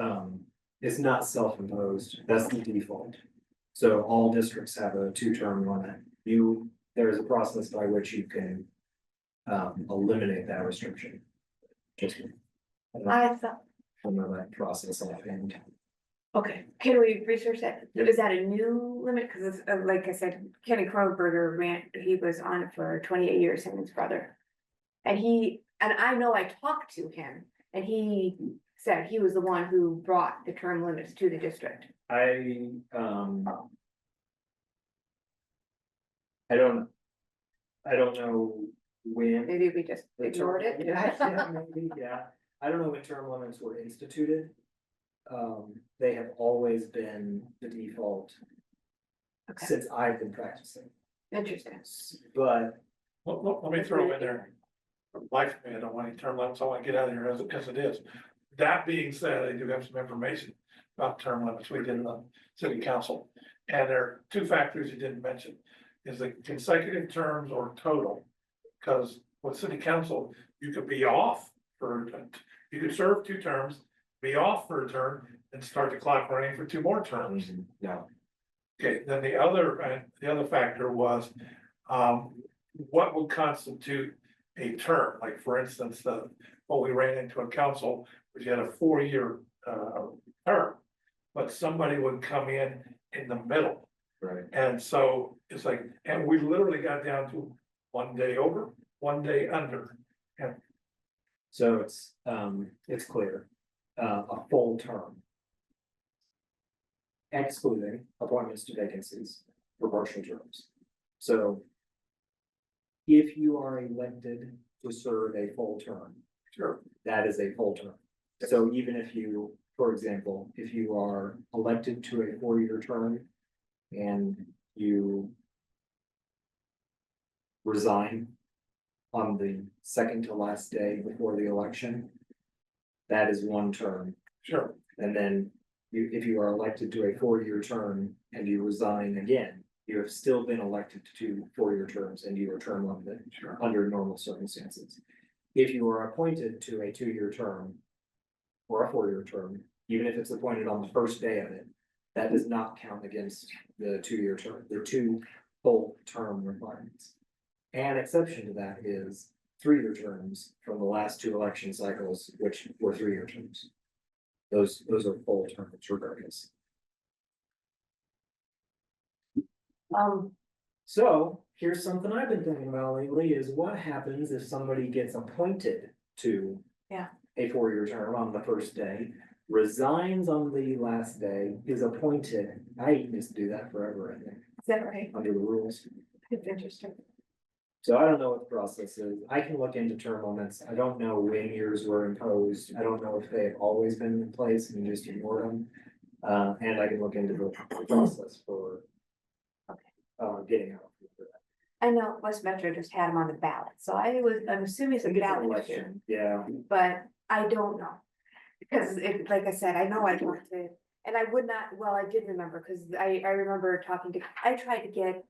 Speaker 5: it's not self-imposed, that's the default. So all districts have a 2-term limit. There is a process by which you can eliminate that restriction. Just
Speaker 1: I thought,
Speaker 5: from that process offhand.
Speaker 1: okay, can we research that?
Speaker 5: Yep.
Speaker 1: Is that a new limit? Cause it's, like I said, Kenny Kroneberger he was on it for 28 years, him and his brother. And I know I talked to him and he said he was the one who brought the term limits to the district.
Speaker 5: I don't know when.
Speaker 1: Maybe we just
Speaker 5: the term-
Speaker 1: ignored it.
Speaker 5: Yeah, maybe, yeah. I don't know when term limits were instituted. They have always been the default
Speaker 1: Okay.
Speaker 5: since I've been practicing,
Speaker 1: Interesting.
Speaker 5: but
Speaker 3: Let me throw in there. Life, I don't want any term limits, I want to get out of here as it is. That being said, I do have some information about term limits we did in the city council. And there are 2 factors you didn't mention, is the consecutive terms or total. Because with city council, you could be off you could serve 2 terms, be off for a term, and start the clock running for 2 more terms.
Speaker 5: no.
Speaker 3: Okay, then the other factor was, what would constitute a term? Like, for instance, what we ran into in council, was you had a 4-year, term. But somebody would come in the middle.
Speaker 5: Right.
Speaker 3: And so it's like, and we literally got down to 1 day over, 1 day under.
Speaker 5: So it's clear, a full term. Excluding appointments to vacancies for partial terms. So if you are elected to serve a full term,
Speaker 3: Sure.
Speaker 5: that is a full term. So even if you, for example, if you are elected to a 4-year term and you resign on the second to last day before the election, that is 1 term.
Speaker 3: Sure.
Speaker 5: And then if you are elected to a 4-year term and you resign again, you have still been elected to 2 4-year terms and you are term limited under normal circumstances. If you are appointed to a 2-year term or a 4-year term, even if it's appointed on the first day of it, that does not count against the 2-year term, the 2 full term requirements. An exception to that is 3-year terms from the last 2 election cycles, which were 3-year terms. Those are full terms regardless. So here's something I've been thinking about lately is what happens if somebody gets appointed to a 4-year term on the first day, resigns on the last day, is appointed. I used to do that forever, I think,
Speaker 1: Is that right?
Speaker 5: under the rules.
Speaker 1: It's interesting.
Speaker 5: So I don't know what the process is. I can look into term limits. I don't know when years were imposed. I don't know if they've always been in place and just ignored them. And I can look into the process for getting out.
Speaker 1: I know West Metro just had them on the ballot, so I'm assuming it's a ballot issue,
Speaker 5: Yeah,
Speaker 1: but I don't know. Because like I said, I know I talked to, and I would not, well, I did remember, because I remember talking to, I tried to get,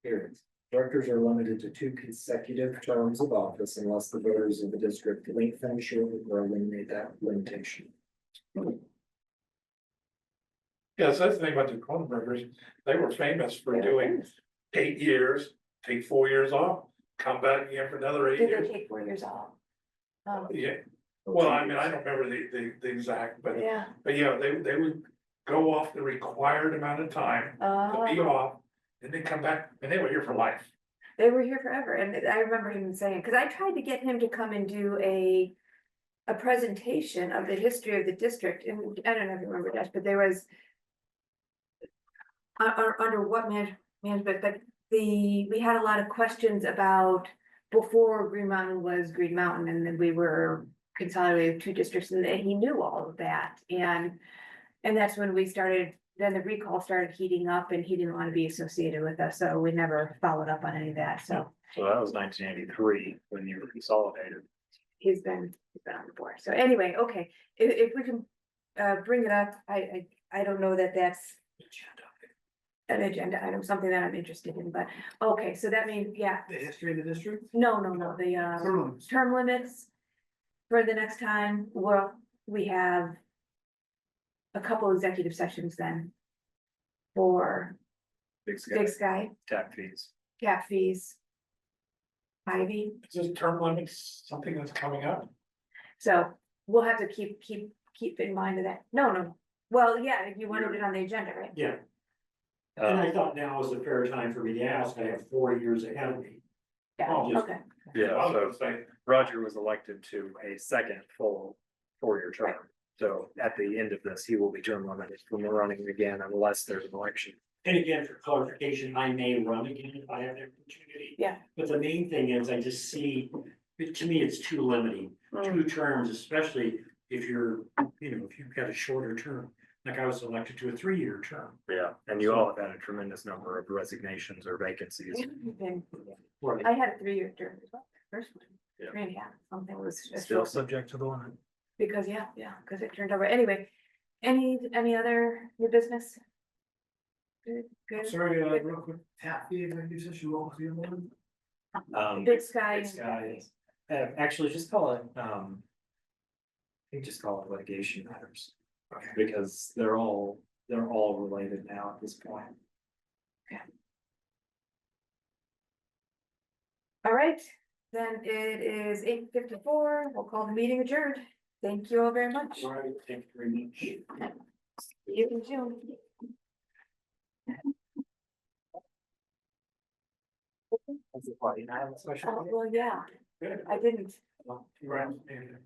Speaker 5: here it is. Directors are limited to 2 consecutive terms of office unless the voters of the district lengthen, shorten, or eliminate that limitation.
Speaker 3: Yes, that's the thing about the Kronbergers, they were famous for doing 8 years, take 4 years off, come back again for another 8
Speaker 1: did
Speaker 3: years.
Speaker 1: they take 4 years off?
Speaker 3: Yeah, well, I mean, I don't remember the exact, but
Speaker 1: Yeah.
Speaker 3: yeah, they would go off the required amount of time to be off, and then come back, and they were here for life.
Speaker 1: They were here forever, and I remember him saying, because I tried to get him to come and do a presentation of the history of the district, and I don't know if you remember that, but there was under what management, but we had a lot of questions about before Green Mountain was Green Mountain, and then we were consolidated with 2 districts, and he knew all of that, and that's when we started, then the recall started heating up, and he didn't want to be associated with us, so we never followed up on any of that, so
Speaker 5: So that was 1983 when you were consolidated.
Speaker 1: he's been on the board. So anyway, okay, if we can bring it up, I don't know that that's an agenda item, something that I'm interested in, but, okay, so that means, yeah,
Speaker 8: The history of the district?
Speaker 1: no, the
Speaker 8: Term limits.
Speaker 1: term limits. For the next time, well, we have a couple executive sessions then for
Speaker 5: Big
Speaker 1: Big Sky,
Speaker 5: tap fees.
Speaker 1: cap fees, Ivy,
Speaker 3: Is this term limits something that's coming up?
Speaker 1: so we'll have to keep in mind of that. No, well, yeah, if you wanted it on the agenda, right?
Speaker 4: Yeah. And I thought now was a fair time for me to ask. I have 4 years ahead of me.
Speaker 1: Yeah,
Speaker 3: Oh,
Speaker 4: just-
Speaker 1: okay,
Speaker 3: I was gonna say,
Speaker 5: Roger was elected to a second full 4-year term. So at the end of this, he will be term limited from running again unless there's an election.
Speaker 4: And again, for clarification, I may run again if I have the opportunity.
Speaker 1: Yeah.
Speaker 4: But the main thing is I just see, to me, it's too limiting. 2 terms, especially if you're, if you've got a shorter term. Like I was elected to a 3-year term.
Speaker 5: Yeah, and you all have had a tremendous number of resignations or vacancies.
Speaker 1: And
Speaker 4: Right.
Speaker 1: I had a 3-year term as well, first one,
Speaker 5: Yeah.
Speaker 1: 3.5, something was. a
Speaker 5: Still
Speaker 1: short-
Speaker 5: subject to the limit.
Speaker 1: Because, yeah, because it turned over, anyway, any other new business? Good,
Speaker 8: Sorry, real quick, tap fee, executive session, what was the other one?
Speaker 1: Big Sky.
Speaker 5: Big Sky. Actually, just call it, I think just call it litigation matters. Because they're all related now at this point.
Speaker 1: All right, then it is 8:54, we'll call the meeting adjourned. Thank you all very much.
Speaker 4: All right, thank you very much.
Speaker 1: See you in June.
Speaker 5: That's a party. I have a special.
Speaker 1: Well, yeah,
Speaker 4: Good.
Speaker 1: I didn't.
Speaker 4: Well, congrats, man.